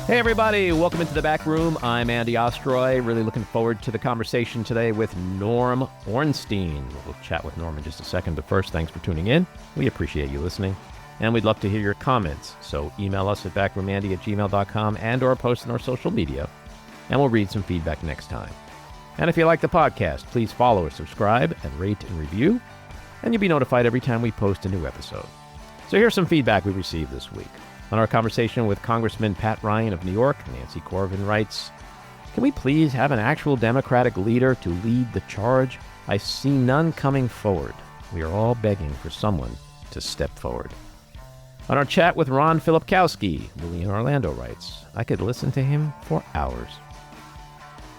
Hey, everybody. Welcome into the back room. I'm Andy Ostroy. Really looking forward to the conversation today with Norm Ornstein. We'll chat with Norm in just a second, but first, thanks for tuning in. We appreciate you listening, and we'd love to hear your comments. So email us at backroomandy@gmail.com and or post on our social media, and we'll read some feedback next time. And if you like the podcast, please follow or subscribe and rate and review, and you'll be notified every time we post a new episode. So here's some feedback we received this week. On our conversation with Congressman Pat Ryan of New York, Nancy Corvin writes, "Can we please have an actual Democratic leader to lead the charge? I see none coming forward. We are all begging for someone to step forward." On our chat with Ron Filipkowski, Louis in Orlando writes, "I could listen to him for hours."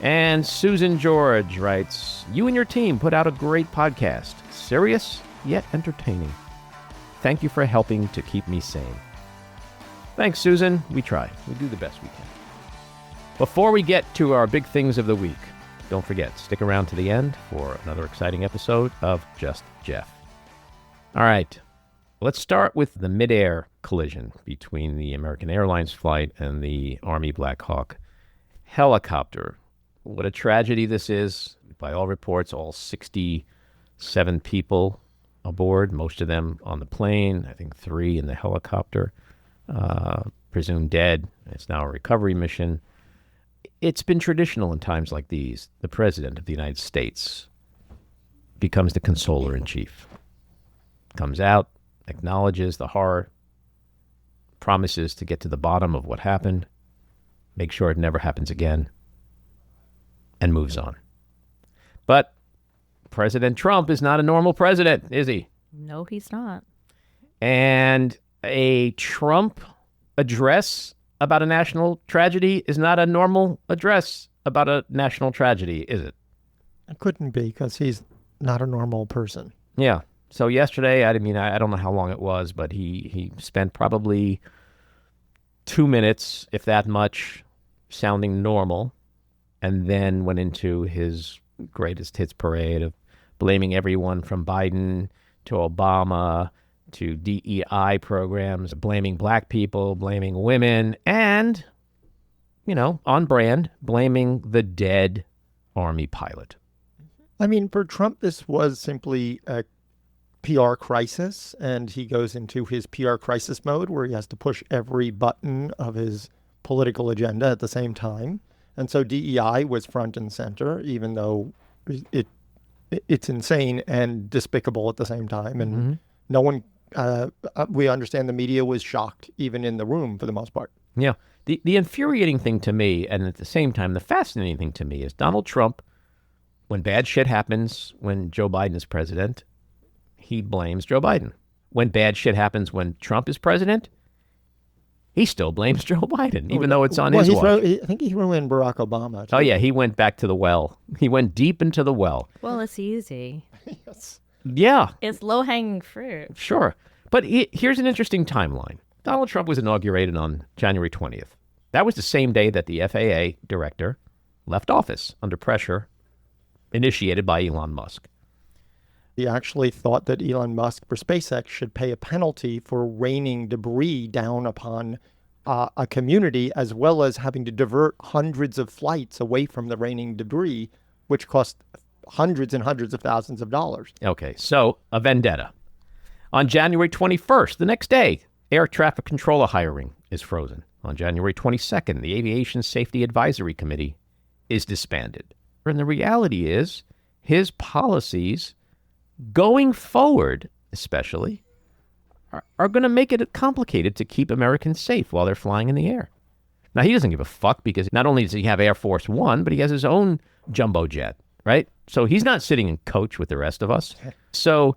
And Susan George writes, "You and your team put out a great podcast, serious yet entertaining. Thank you for helping to keep me sane." Thanks, Susan. We try. We do the best we can. Before we get to our big things of the week, don't forget, stick around to the end for another exciting episode of Just Jeff. All right. Let's start with the midair collision between the American Airlines flight and the Army Black Hawk helicopter. What a tragedy this is. By all reports, all 67 people aboard, most of them on the plane, I think 3 in the helicopter. Presumed dead. It's now a recovery mission. It's been traditional in times like these. The President of the United States becomes the consoler-in-chief. Comes out, acknowledges the horror, promises to get to the bottom of what happened, make sure it never happens again, and moves on. But President Trump is not a normal president, is he? No, he's not. And a Trump address about a national tragedy is not a normal address about a national tragedy, is it? It couldn't be, because he's not a normal person. Yeah. So yesterday, I don't know how long it was, but he spent probably 2 minutes, if that much, sounding normal, and then went into his greatest hits parade of blaming everyone from Biden to Obama to DEI programs, blaming black people, blaming women, and, on brand, blaming the dead Army pilot. I mean, for Trump, this was simply a PR crisis, and he goes into his PR crisis mode where he has to push every button of his political agenda at the same time. And so DEI was front and center, even though it's insane and despicable at the same time. And no one... we understand the media was shocked, even in the room, for the most part. Yeah. The infuriating thing to me, and at the same time, the fascinating thing to me, is Donald Trump, when bad shit happens when Joe Biden is president, he blames Joe Biden. When bad shit happens when Trump is president, he still blames Joe Biden, even though it's on his watch. I think he threw in Barack Obama, too. Oh, yeah. He went back to the well. He went deep into the well. Well, it's easy. Yes. Yeah. It's low-hanging fruit. Sure. But here's an interesting timeline. Donald Trump was inaugurated on January 20th. That was the same day that the FAA director left office under pressure initiated by Elon Musk. He actually thought that Elon Musk for SpaceX should pay a penalty for raining debris down upon a community, as well as having to divert hundreds of flights away from the raining debris, which cost hundreds and hundreds of thousands of dollars. Okay, so a vendetta. On January 21st, the next day, air traffic controller hiring is frozen. On January 22nd, the Aviation Safety Advisory Committee is disbanded. And the reality is, his policies going forward, especially, are going to make it complicated to keep Americans safe while they're flying in the air. Now, he doesn't give a fuck, because not only does he have Air Force One, but he has his own jumbo jet, right? So he's not sitting in coach with the rest of us. So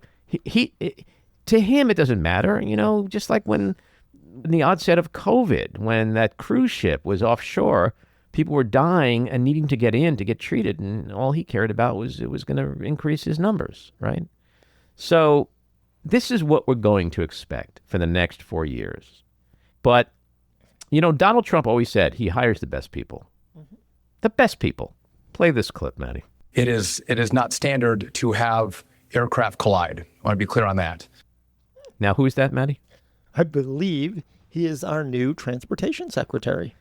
to him, it doesn't matter, just like when in the onset of COVID, when that cruise ship was offshore, people were dying and needing to get in to get treated, and all he cared about was it was going to increase his numbers, right? So this is what we're going to expect for the next 4 years. But, Donald Trump always said he hires the best people. The best people. Play this clip, Maddie. It is not standard to have aircraft collide. I want to be clear on that. Now, who is that, Maddie? I believe he is our new transportation secretary.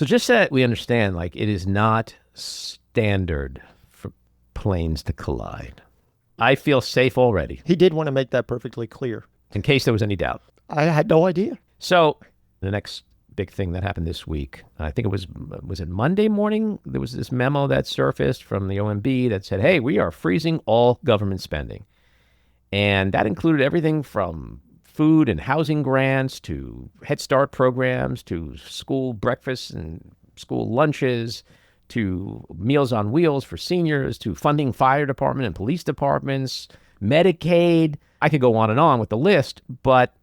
So just so that we understand, like, it is not standard for planes to collide. I feel safe already, He did want to make that perfectly clear. in case there was any doubt. I had no idea. So the next big thing that happened this week, I think it was it Monday morning? There was this memo that surfaced from the OMB that said, hey, we are freezing all government spending. And that included everything from food and housing grants to Head Start programs to school breakfasts and school lunches to Meals on Wheels for seniors to funding fire department and police departments, Medicaid. I could go on and on with the list, but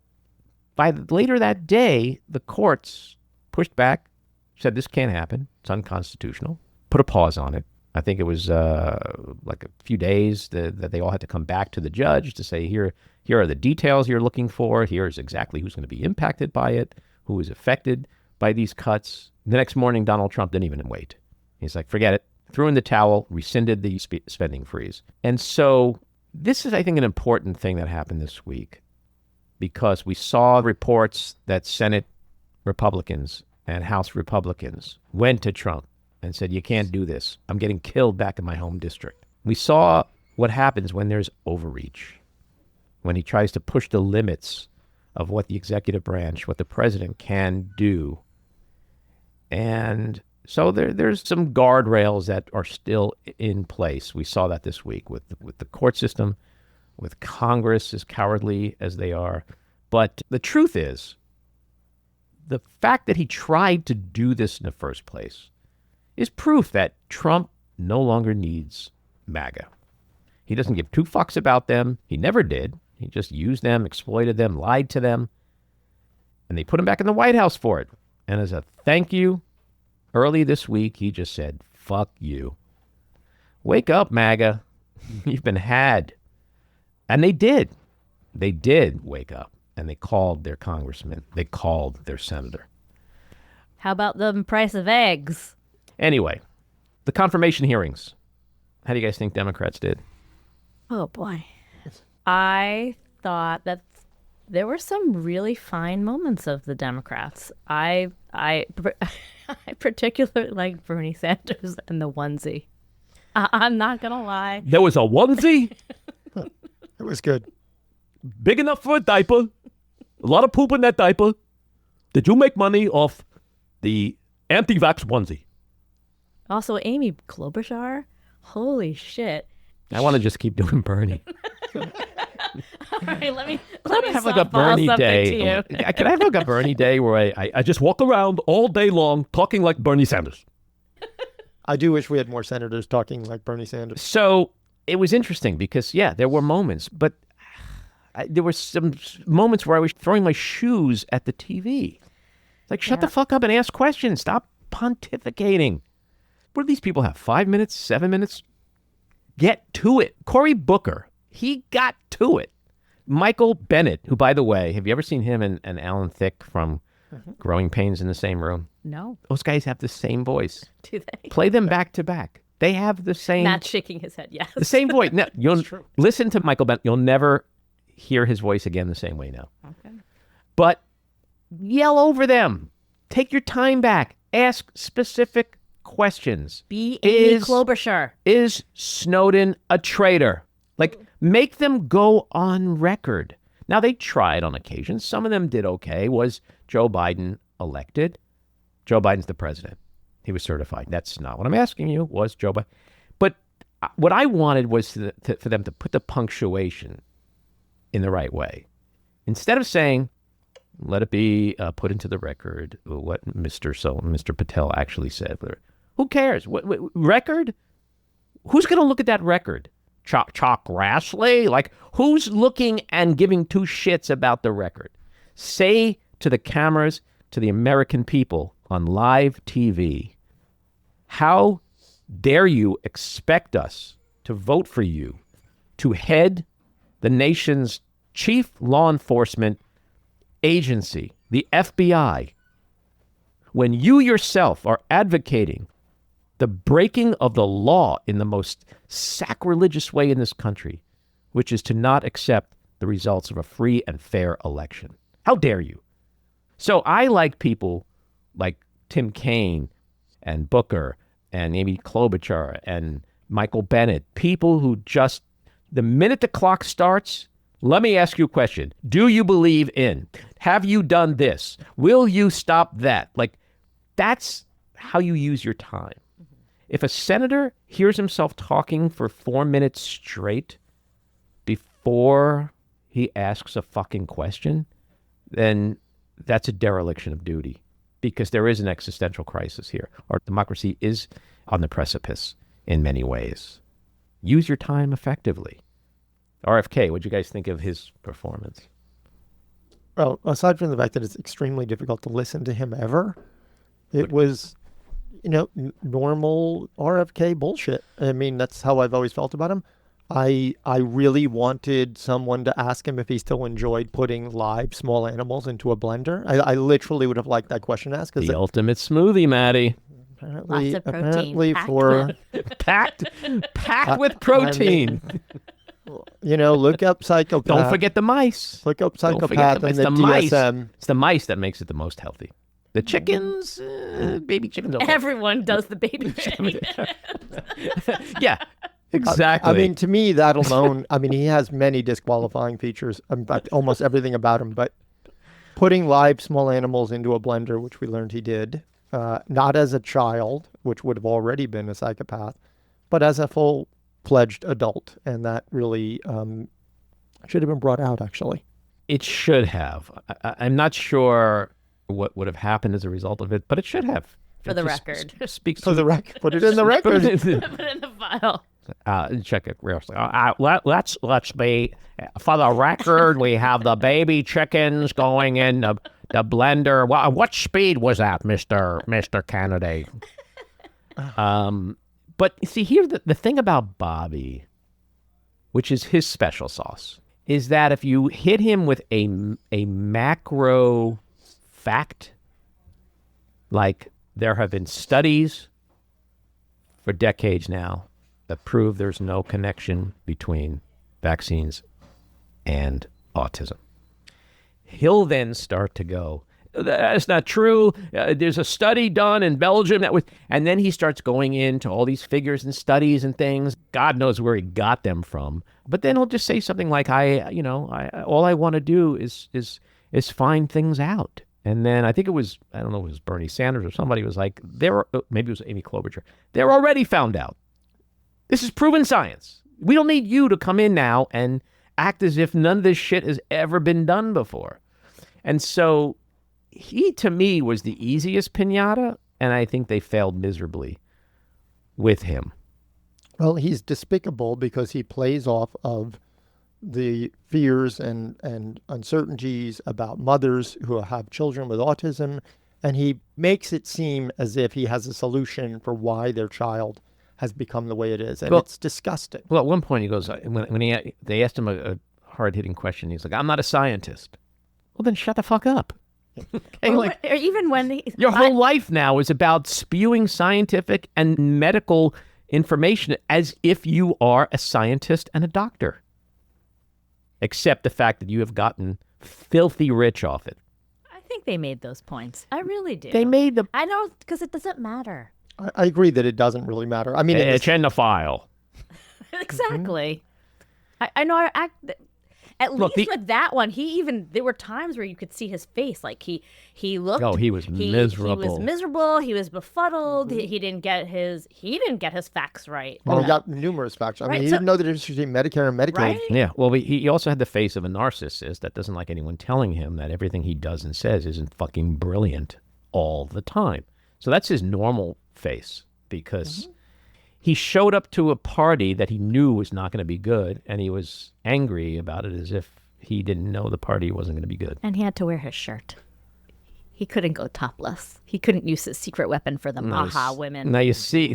by later that day, the courts pushed back, said this can't happen. It's unconstitutional. Put a pause on it. I think it was like a few days that they all had to come back to the judge to say, here are the details you're looking for. Here's exactly who's going to be impacted by it, who is affected by these cuts. The next morning, Donald Trump didn't even wait. He's like, forget it. Threw in the towel, rescinded the spending freeze. And so this is, I think, an important thing that happened this week, because we saw reports that Senate Republicans and House Republicans went to Trump and said, you can't do this. I'm getting killed back in my home district. We saw what happens when there's overreach, when he tries to push the limits of what the executive branch, what the president can do. And so there's some guardrails that are still in place. We saw that this week with the court system, with Congress, as cowardly as they are. But the truth is, the fact that he tried to do this in the first place is proof that Trump no longer needs MAGA. He doesn't give two fucks about them. He never did. He just used them, exploited them, lied to them. And they put him back in the White House for it. And as a thank you, early this week, he just said, fuck you. Wake up, MAGA. You've been had. And they did. They did wake up. And they called their congressman. They called their senator. How about the price of eggs? Anyway, the confirmation hearings. How do you guys think Democrats did? Oh, boy. I thought that there were some really fine moments of the Democrats. I particularly like Bernie Sanders and the onesie. I'm not going to lie. There was a onesie, It was good. big enough for a diaper, a lot of poop in that diaper. Did you make money off the anti-vax onesie? Also, Amy Klobuchar. Holy shit. I want to just keep doing Bernie. All right, let me Have like a Bernie day. Can I have like a Bernie day where I just walk around all day long talking like Bernie Sanders? I do wish we had more senators talking like Bernie Sanders. So it was interesting because, yeah, there were moments, but there were some moments where I was throwing my shoes at the TV. Like, shut the fuck up and ask questions. Stop pontificating. What do these people have? 5 minutes, 7 minutes? Get to it. Cory Booker, he got to it. Michael Bennett, who, by the way, have you ever seen him and Alan Thicke from Growing Pains in the same room? No. Those guys have the same voice. Do they? Play them back to back. They have the same... Matt's shaking his head, yes. The same voice. No, you'll listen to Michael Bennett. You'll never hear his voice again the same way now. Okay. But yell over them. Take your time back. Ask specific questions. Be Amy Klobuchar. Is Snowden a traitor? Like, make them go on record. Now, they tried on occasion. Some of them did okay. Was Joe Biden elected? Joe Biden's the president. He was certified. That's not what I'm asking you. Was Joe Biden? But what I wanted was for them to put the punctuation in the right way. Instead of saying, let it be put into the record what Mr. Patel actually said. Who cares? What record? Who's going to look at that record? Chuck Grassley? Like, who's looking and giving two shits about the record? Say to the cameras, to the American people on live TV, how dare you expect us to vote for you to head the nation's chief law enforcement agency, the FBI, when you yourself are advocating the breaking of the law in the most sacrilegious way in this country, which is to not accept the results of a free and fair election. How dare you? So I like people like Tim Kaine and Booker and Amy Klobuchar and Michael Bennett, people who just, the minute the clock starts, let me ask you a question. Do you believe in? Have you done this? Will you stop that? Like, that's how you use your time. If a senator hears himself talking for 4 minutes straight before he asks a fucking question, then that's a dereliction of duty, because there is an existential crisis here. Our democracy is on the precipice in many ways. Use your time effectively. RFK, what'd you guys think of his performance? Well, aside from the fact that it's extremely difficult to listen to him ever, it was, normal RFK bullshit. I mean, that's how I've always felt about him. I really wanted someone to ask him if he still enjoyed putting live small animals into a blender. I literally would have liked that question asked. The ultimate smoothie, Maddie. Lots of protein. Packed with protein. Look up Psychopath. Don't forget the mice. Look up Psychopath and the DSM. It's the mice that makes it the most healthy. The chickens, baby chickens. Everyone does the baby chicken. Yeah, exactly. I mean, to me, that alone, he has many disqualifying features. In fact, almost everything about him. But putting live small animals into a blender, which we learned he did, not as a child, which would have already been a psychopath, but as a full-fledged adult. And that really should have been brought out, actually. It should have. I'm not sure what would have happened as a result of it, but it should have. For the record. Just speaks for the record. Put it in the record. Put it in the file. Check it real slow. Let's be, for the record, we have the baby chickens going in the blender. What speed was that, Mr. Kennedy? But see, here the thing about Bobby, which is his special sauce, is that if you hit him with a macro fact, like there have been studies for decades now that prove there's no connection between vaccines and autism, he'll then start to go, that's not true. There's a study done in Belgium that was, and then he starts going into all these figures and studies and things. God knows where he got them from. But then he'll just say something like, all I want to do is find things out. And then I think it was, I don't know, it was Bernie Sanders or somebody was like, maybe it was Amy Klobuchar. They're already found out. This is proven science. We don't need you to come in now and act as if none of this shit has ever been done before. And so he, to me, was the easiest piñata, and I think they failed miserably with him. Well, he's despicable because he plays off of the fears and uncertainties about mothers who have children with autism, and he makes it seem as if he has a solution for why their child has become the way it is, and it's disgusting. Well, at one point he goes, when they asked him a hard-hitting question, he's like, I'm not a scientist. Well, then shut the fuck up. Okay, or even when your whole life now is about spewing scientific and medical information as if you are a scientist and a doctor. Except the fact that you have gotten filthy rich off it. I think they made those points. I really do. They made them. I know, because it doesn't matter. I agree that it doesn't really matter. I mean, it's in the file. Exactly. I know. At least with that one, there were times where you could see his face. Like he looked. Oh, he was miserable. He was miserable. He was befuddled. Mm-hmm. He didn't get his facts right. Well, he got numerous facts. I mean, he didn't know the difference between Medicare and Medicaid. Right? Yeah. Well, he also had the face of a narcissist that doesn't like anyone telling him that everything he does and says isn't fucking brilliant all the time. So that's his normal face, because he showed up to a party that he knew was not going to be good, and he was angry about it as if he didn't know the party wasn't going to be good. And he had to wear his shirt. He couldn't go topless. He couldn't use his secret weapon for the Maha women. Now you see,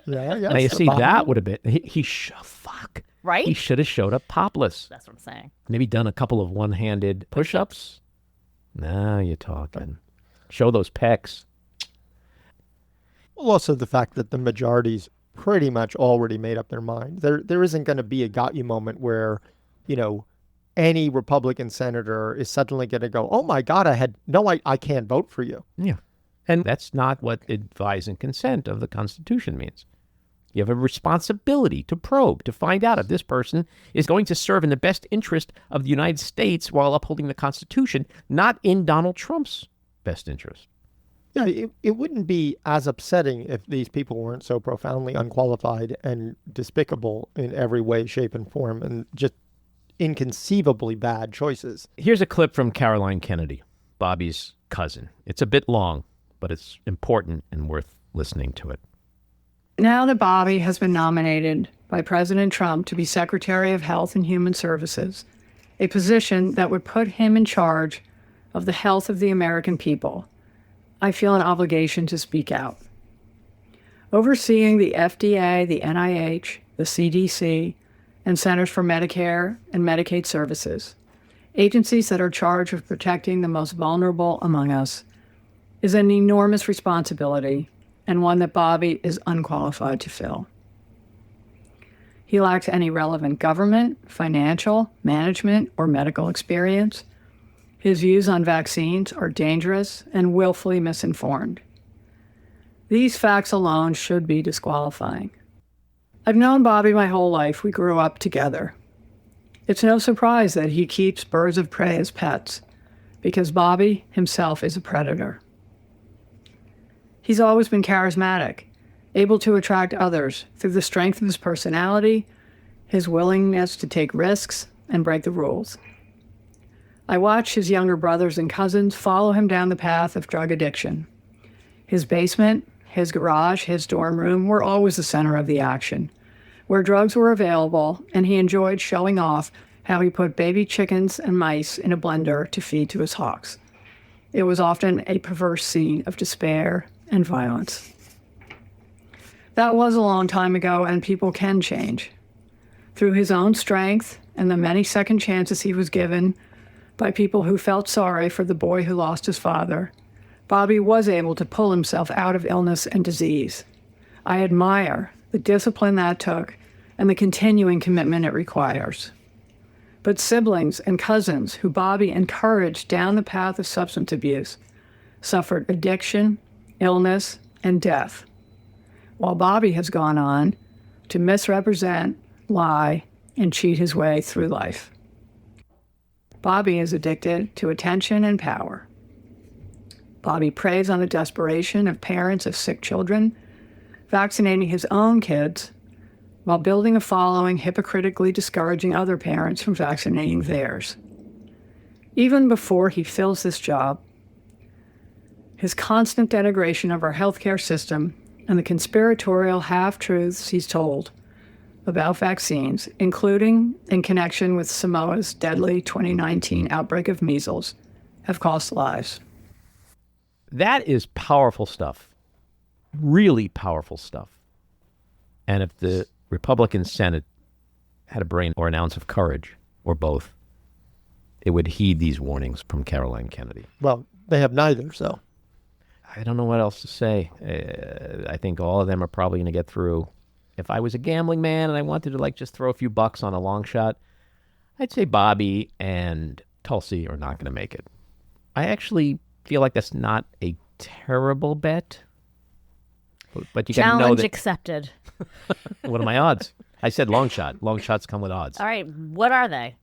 now you see that would have been fuck. Right? He should have showed up topless. That's what I'm saying. Maybe done a couple of one-handed push-ups. Now you're talking. Show those pecs. Well, also the fact that the majority's pretty much already made up their mind. There isn't going to be a got you moment where, any Republican senator is suddenly going to go, oh my God, I can't vote for you. Yeah. And that's not what advise and consent of the Constitution means. You have a responsibility to probe, to find out if this person is going to serve in the best interest of the United States while upholding the Constitution, not in Donald Trump's best interest. Yeah, it wouldn't be as upsetting if these people weren't so profoundly unqualified and despicable in every way, shape, and form, and just inconceivably bad choices. Here's a clip from Caroline Kennedy, Bobby's cousin. It's a bit long, but it's important and worth listening to it. Now that Bobby has been nominated by President Trump to be Secretary of Health and Human Services, a position that would put him in charge of the health of the American people, I feel an obligation to speak out. Overseeing the FDA, the NIH, the CDC, and Centers for Medicare and Medicaid Services, agencies that are charged with protecting the most vulnerable among us, is an enormous responsibility and one that Bobby is unqualified to fill. He lacks any relevant government, financial, management, or medical experience. His views on vaccines are dangerous and willfully misinformed. These facts alone should be disqualifying. I've known Bobby my whole life. We grew up together. It's no surprise that he keeps birds of prey as pets, because Bobby himself is a predator. He's always been charismatic, able to attract others through the strength of his personality, his willingness to take risks, and break the rules. I watched his younger brothers and cousins follow him down the path of drug addiction. His basement, his garage, his dorm room were always the center of the action, where drugs were available, and he enjoyed showing off how he put baby chickens and mice in a blender to feed to his hawks. It was often a perverse scene of despair and violence. That was a long time ago, and people can change. Through his own strength and the many second chances he was given by people who felt sorry for the boy who lost his father, Bobby was able to pull himself out of illness and disease. I admire the discipline that took and the continuing commitment it requires. But siblings and cousins who Bobby encouraged down the path of substance abuse suffered addiction, illness, and death, while Bobby has gone on to misrepresent, lie, and cheat his way through life. Bobby is addicted to attention and power. Bobby preys on the desperation of parents of sick children, vaccinating his own kids while building a following hypocritically discouraging other parents from vaccinating theirs. Even before he fills this job, his constant denigration of our healthcare system and the conspiratorial half-truths he's told about vaccines, including in connection with Samoa's deadly 2019 outbreak of measles, have cost lives. That is powerful stuff. Really powerful stuff. And if the Republican Senate had a brain or an ounce of courage, or both, it would heed these warnings from Caroline Kennedy. Well, they have neither, so. I don't know what else to say. I think all of them are probably going to get through. If I was a gambling man and I wanted to just throw a few bucks on a long shot, I'd say Bobby and Tulsi are not going to make it. I actually feel like that's not a terrible bet. But you got to know Challenge that. accepted. What are my odds? I said long shot. Long shots come with odds. All right, what are they?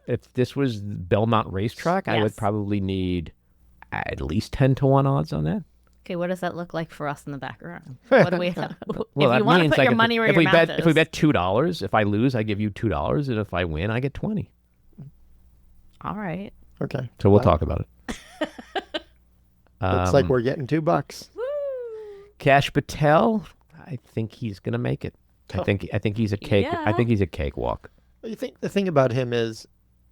If this was Belmont Racetrack, I would Yes. probably need at least 10-1 odds on that. Okay, what does that look like for us in the background? What do we have? Well, if you that want to means put your if- money where if your we mouth bet, is. If we bet $2, if I lose, I give you $2, and if I win, I get 20. All right. Okay. So we'll talk about it. Looks like we're getting $2. Kash Patel, I think he's going to make it. I think he's a cake. Yeah. I think he's a cakewalk. You think the thing about him is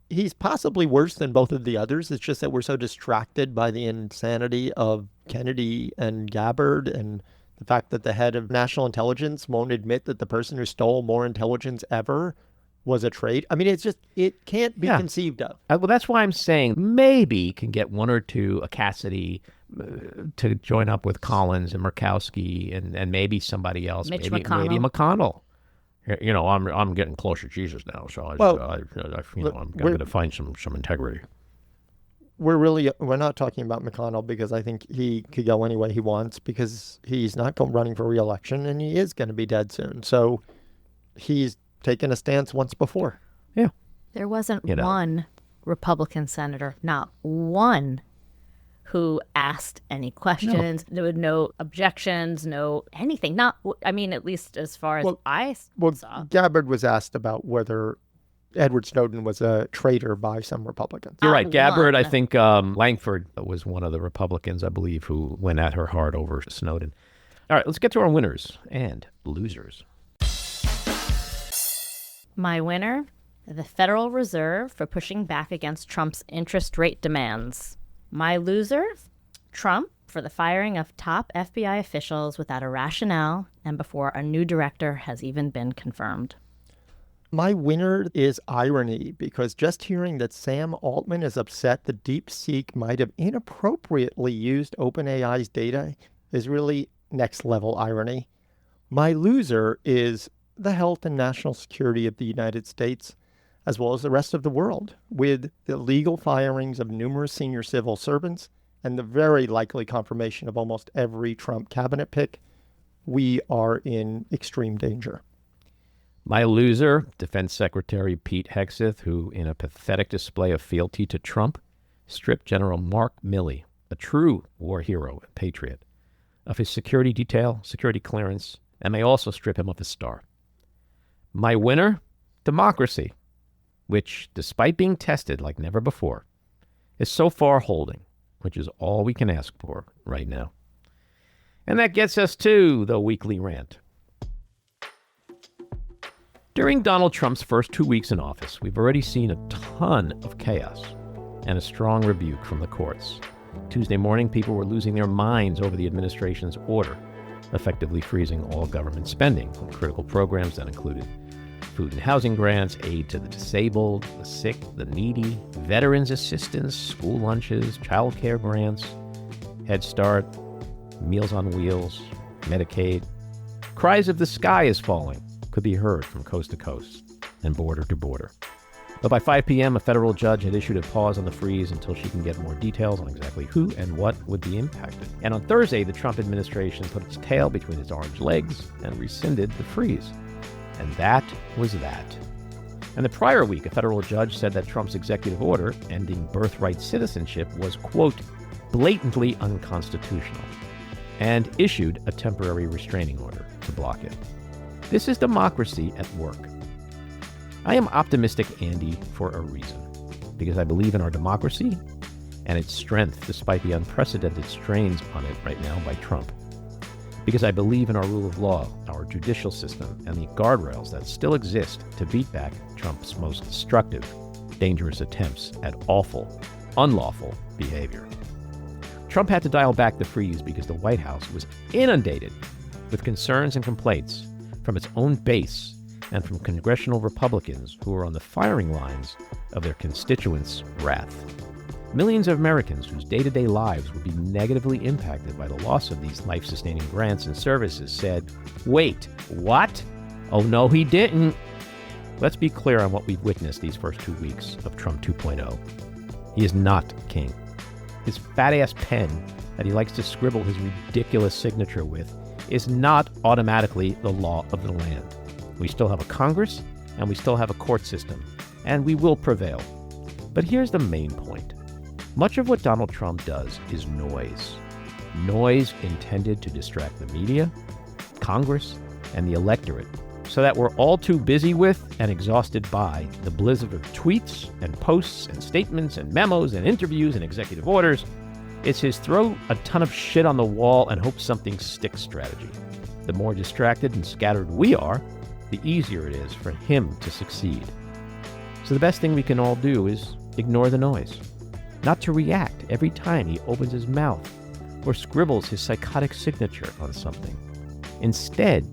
he's possibly worse than both of the others. It's just that we're so distracted by the insanity of Kennedy and Gabbard and the fact that the head of national intelligence won't admit that the person who stole more intelligence ever was a traitor. I mean, it's just, it can't be Yeah. conceived of. Well, that's why I'm saying maybe can get one or two, a Cassidy, to join up with Collins and Murkowski and maybe somebody else. Mitch maybe McConnell. McConnell. You know, I'm getting closer to Jesus now, so Well, I'm look, going to find some integrity. we're not talking about McConnell because I think he could go any way he wants because he's not running for re-election and he is going to be dead soon. So he's taken a stance once before. Yeah. There wasn't one Republican senator, not one, who asked any questions. There were no objections, no anything. At least as far as I saw. Gabbard was asked about whether Edward Snowden was a traitor by some Republicans. You're right. Gabbard, I think Langford was one of the Republicans, I believe, who went at her hard over Snowden. All right, let's get to our winners and losers. My winner, the Federal Reserve for pushing back against Trump's interest rate demands. My loser, Trump for the firing of top FBI officials without a rationale and before a new director has even been confirmed. My winner is irony, because just hearing that Sam Altman is upset that DeepSeek might have inappropriately used OpenAI's data is really next-level irony. My loser is the health and national security of the United States, as well as the rest of the world, with the legal firings of numerous senior civil servants and the very likely confirmation of almost every Trump cabinet pick. We are in extreme danger. My loser, Defense Secretary Pete Hegseth, who, in a pathetic display of fealty to Trump, stripped General Mark Milley, a true war hero and patriot, of his security detail, security clearance, and may also strip him of his star. My winner, democracy, which, despite being tested like never before, is so far holding, which is all we can ask for right now. And that gets us to the weekly rant. During Donald Trump's first 2 weeks in office, we've already seen a ton of chaos and a strong rebuke from the courts. Tuesday morning, people were losing their minds over the administration's order, effectively freezing all government spending on critical programs that included food and housing grants, aid to the disabled, the sick, the needy, veterans assistance, school lunches, child care grants, Head Start, Meals on Wheels, Medicaid. Cries of "the sky is falling" could be heard from coast to coast and border to border. But by 5 p.m., a federal judge had issued a pause on the freeze until she can get more details on exactly who and what would be impacted. And on Thursday, the Trump administration put its tail between its orange legs and rescinded the freeze. And that was that. And the prior week, a federal judge said that Trump's executive order ending birthright citizenship was, quote, blatantly unconstitutional, and issued a temporary restraining order to block it. This is democracy at work. I am optimistic, Andy, for a reason, because I believe in our democracy and its strength despite the unprecedented strains on it right now by Trump. Because I believe in our rule of law, our judicial system, and the guardrails that still exist to beat back Trump's most destructive, dangerous attempts at awful, unlawful behavior. Trump had to dial back the freeze because the White House was inundated with concerns and complaints from its own base and from congressional Republicans who were on the firing lines of their constituents' wrath. Millions of Americans whose day-to-day lives would be negatively impacted by the loss of these life-sustaining grants and services said, "Wait, what? Oh, no, he didn't." Let's be clear on what we've witnessed these first 2 weeks of Trump 2.0. He is not king. His fat-ass pen that he likes to scribble his ridiculous signature with is not automatically the law of the land. We still have a Congress, and we still have a court system, and we will prevail. But here's the main point. Much of what Donald Trump does is noise. Noise intended to distract the media, Congress, and the electorate, so that we're all too busy with and exhausted by the blizzard of tweets and posts and statements and memos and interviews and executive orders. It's his throw a ton of shit on the wall and hope something sticks strategy. The more distracted and scattered we are, the easier it is for him to succeed. So the best thing we can all do is ignore the noise. Not to react every time he opens his mouth or scribbles his psychotic signature on something. Instead,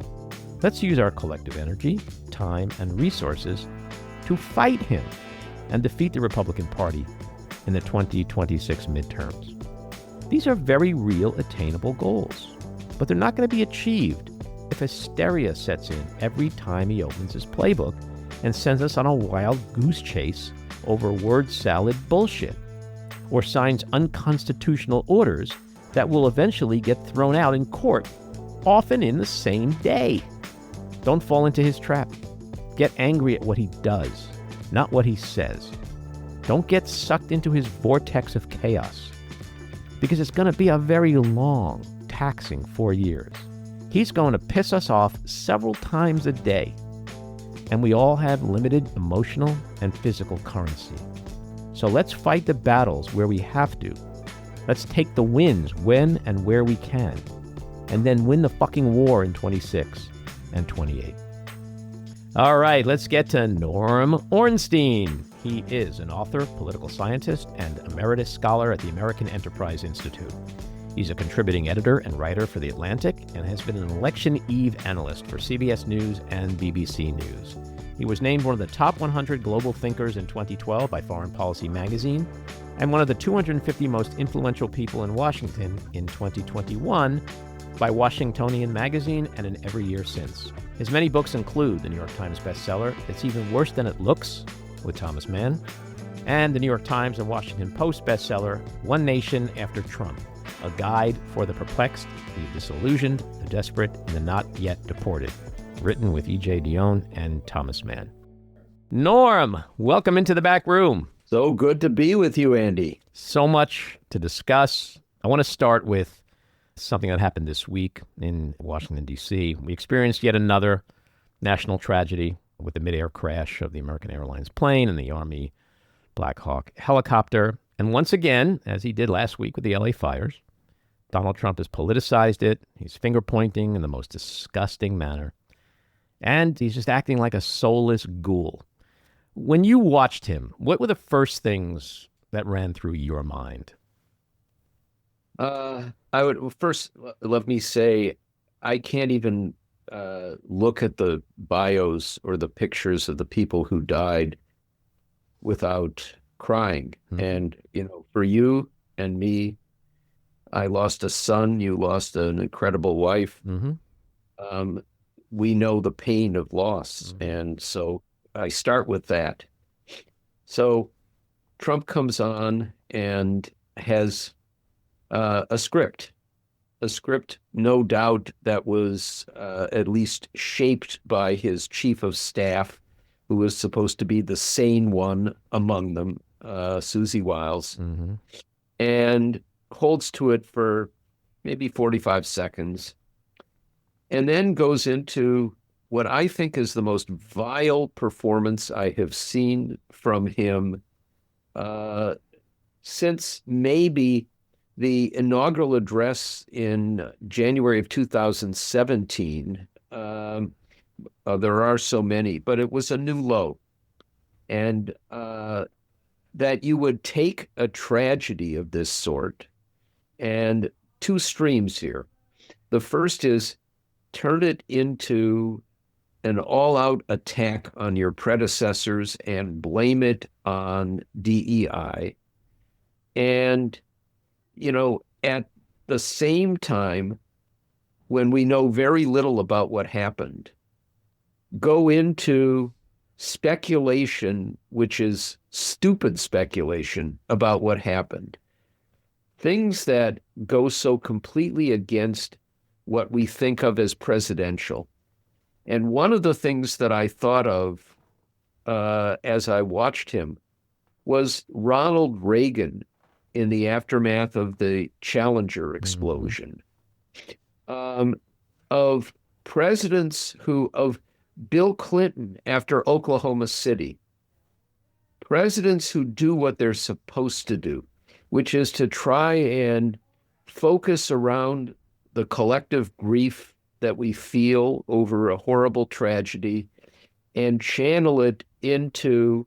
let's use our collective energy, time, and resources to fight him and defeat the Republican Party in the 2026 midterms. These are very real, attainable goals, but they're not going to be achieved if hysteria sets in every time he opens his playbook and sends us on a wild goose chase over word salad bullshit, or signs unconstitutional orders that will eventually get thrown out in court, often in the same day. Don't fall into his trap. Get angry at what he does, not what he says. Don't get sucked into his vortex of chaos, because it's going to be a very long, taxing 4 years. He's going to piss us off several times a day, and we all have limited emotional and physical currency. So let's fight the battles where we have to. Let's take the wins when and where we can, and then win the fucking war in 26 and 28. All right, let's get to Norm Ornstein. He is an author, political scientist, and emeritus scholar at the American Enterprise Institute. He's a contributing editor and writer for The Atlantic and has been an election eve analyst for CBS News and BBC News. He was named one of the top 100 global thinkers in 2012 by Foreign Policy Magazine and one of the 250 most influential people in Washington in 2021 by Washingtonian Magazine and in every year since. His many books include the New York Times bestseller, It's Even Worse Than It Looks, with Tom Mann, and the New York Times and Washington Post bestseller, One Nation After Trump, a guide for the perplexed, the disillusioned, the desperate, and the not-yet-deported, written with E.J. Dionne and Thomas Mann. Norm, welcome into the back room. So good to be with you, Andy. So much to discuss. I want to start with something that happened this week in Washington, D.C. We experienced yet another national tragedy with the midair crash of the American Airlines plane and the Army Black Hawk helicopter. And once again, as he did last week with the LA fires, Donald Trump has politicized it. He's finger-pointing in the most disgusting manner. And he's just acting like a soulless ghoul. When you watched him, what were the first things that ran through your mind? First, let me say, I can't even look at the bios or the pictures of the people who died without crying. Mm-hmm. And, for you and me, I lost a son, you lost an incredible wife. Mm-hmm. We know the pain of loss. Mm-hmm. And so I start with that. So Trump comes on and has a script, no doubt, that was at least shaped by his chief of staff, who was supposed to be the sane one among them, Susie Wiles, mm-hmm. and holds to it for maybe 45 seconds, and then goes into what I think is the most vile performance I have seen from him since maybe the inaugural address in January of 2017. There are so many, but it was a new low. And that you would take a tragedy of this sort, and two streams here. The first is turn it into an all-out attack on your predecessors and blame it on DEI. And, at the same time, when we know very little about what happened, go into speculation, which is stupid speculation about what happened. Things that go so completely against what we think of as presidential. And one of the things that I thought of as I watched him was Ronald Reagan in the aftermath of the Challenger explosion, of presidents of Bill Clinton after Oklahoma City, presidents who do what they're supposed to do, which is to try and focus around the collective grief that we feel over a horrible tragedy and channel it into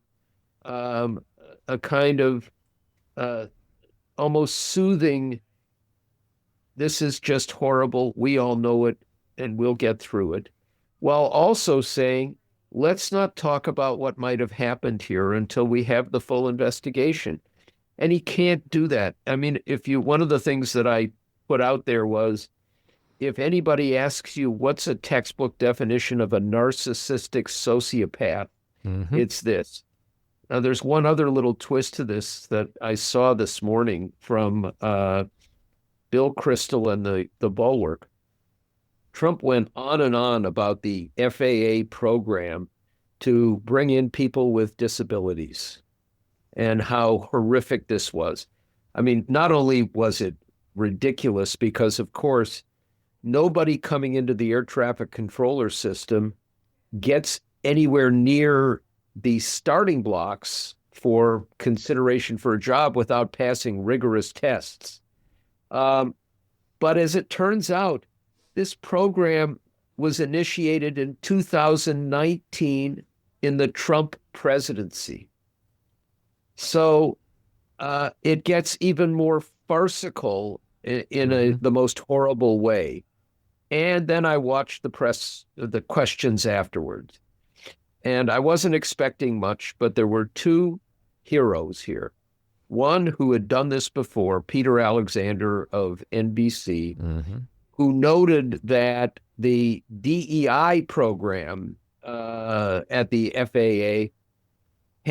a kind of almost soothing, this is just horrible, we all know it, and we'll get through it, while also saying, let's not talk about what might have happened here until we have the full investigation. And he can't do that. I mean, one of the things that I put out there was, if anybody asks you what's a textbook definition of a narcissistic sociopath, mm-hmm. it's this. Now, there's one other little twist to this that I saw this morning from Bill Kristol and the Bulwark. Trump went on and on about the FAA program to bring in people with disabilities and how horrific this was. I mean, not only was it ridiculous because, of course, nobody coming into the air traffic controller system gets anywhere near the starting blocks for consideration for a job without passing rigorous tests. But as it turns out, this program was initiated in 2019 in the Trump presidency. So it gets even more farcical in the most horrible way. And then I watched the questions afterwards. And I wasn't expecting much, but there were two heroes here. One who had done this before, Peter Alexander of NBC, who noted that the DEI program at the FAA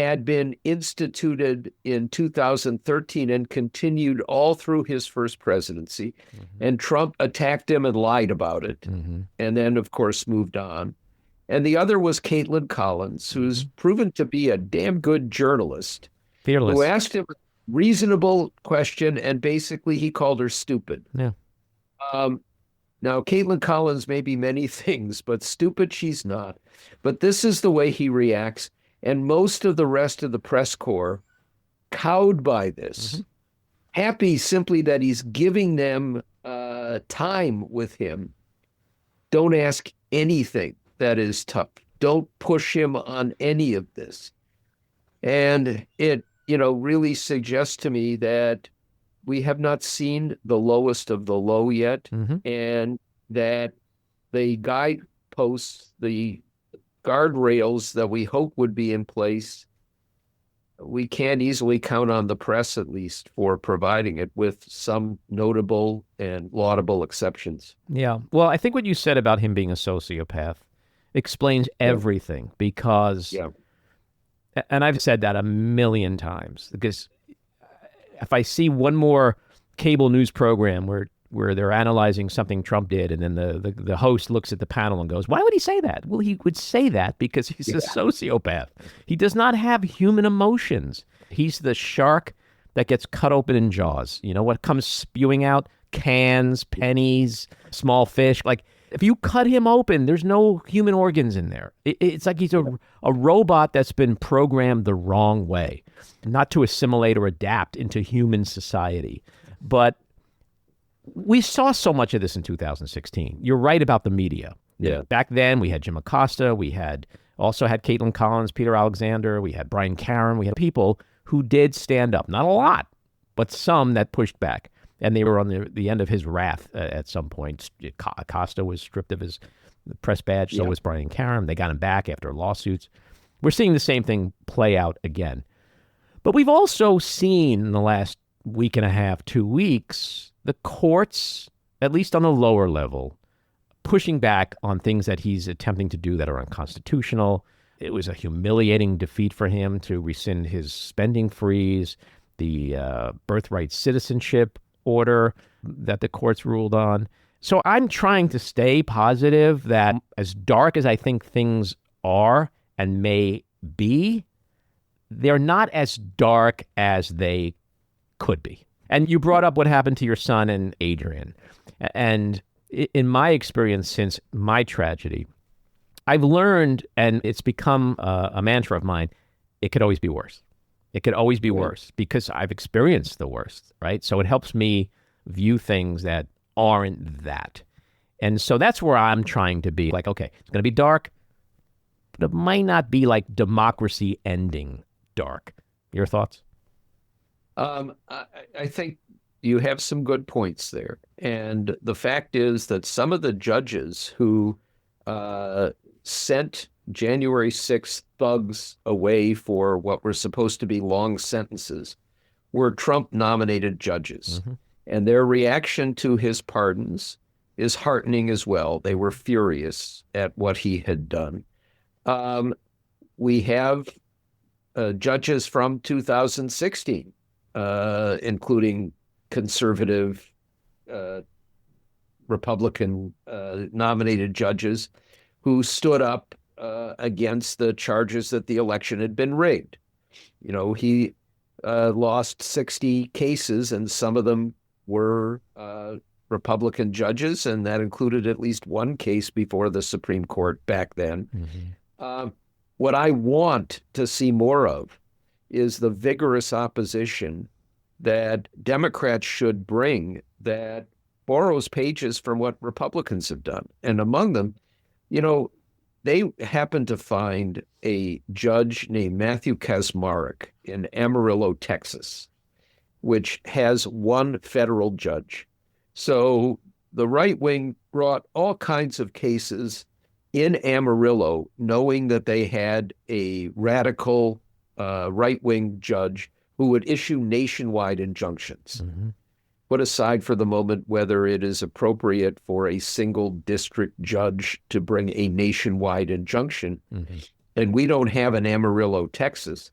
had been instituted in 2013 and continued all through his first presidency. And Trump attacked him and lied about it. And then, of course, moved on. And the other was Caitlin Collins, who's proven to be a damn good journalist. Fearless. Who asked him a reasonable question, and basically he called her stupid. Yeah. Now, Caitlin Collins may be many things, but stupid she's not. But this is the way he reacts. And most of the rest of the press corps, cowed by this, happy simply that he's giving them time with him, don't ask anything that is tough. Don't push him on any of this. And it, really suggests to me that we have not seen the lowest of the low yet, and that the guideposts, the guardrails that we hope would be in place, we can't easily count on the press, at least, for providing it, with some notable and laudable exceptions. Yeah. Well, I think what you said about him being a sociopath explains everything, because, and I've said that a million times, because if I see one more cable news program where they're analyzing something Trump did, and then the host looks at the panel and goes, why would he say that? Well, he would say that because he's a sociopath. He does not have human emotions. He's the shark that gets cut open in Jaws. You know what comes spewing out? Cans, pennies, small fish. Like, if you cut him open, there's no human organs in there. It's like he's a robot that's been programmed the wrong way, not to assimilate or adapt into human society. But we saw so much of this in 2016. You're right about the media. Yeah. Back then, we had Jim Acosta. We also had Caitlin Collins, Peter Alexander. We had Brian Caron. We had people who did stand up. Not a lot, but some that pushed back. And they were on the end of his wrath at some point. Acosta was stripped of his press badge. So was Brian Caron. They got him back after lawsuits. We're seeing the same thing play out again. But we've also seen in the last week and a half, 2 weeks, the courts, at least on the lower level, pushing back on things that he's attempting to do that are unconstitutional. It was a humiliating defeat for him to rescind his spending freeze, the birthright citizenship order that the courts ruled on. So I'm trying to stay positive that, as dark as I think things are and may be, they're not as dark as they could be. And you brought up what happened to your son and Adrian. And in my experience since my tragedy, I've learned, and it's become a mantra of mine, it could always be worse. It could always be worse because I've experienced the worst, right? So it helps me view things that aren't that. And so that's where I'm trying to be. Like, okay, it's going to be dark, but it might not be like democracy ending dark. Your thoughts? I think you have some good points there. And the fact is that some of the judges who sent January 6th thugs away for what were supposed to be long sentences were Trump-nominated judges. And their reaction to his pardons is heartening as well. They were furious at what he had done. We have judges from 2016, including conservative Republican nominated judges who stood up against the charges that the election had been rigged. He lost 60 cases, and some of them were Republican judges, and that included at least one case before the Supreme Court back then. What I want to see more of is the vigorous opposition that Democrats should bring that borrows pages from what Republicans have done. And among them, they happened to find a judge named Matthew Kaczmarek in Amarillo, Texas, which has one federal judge. So the right wing brought all kinds of cases in Amarillo, knowing that they had a radical right-wing judge who would issue nationwide injunctions. Put aside for the moment whether it is appropriate for a single district judge to bring a nationwide injunction. And we don't have an Amarillo, Texas,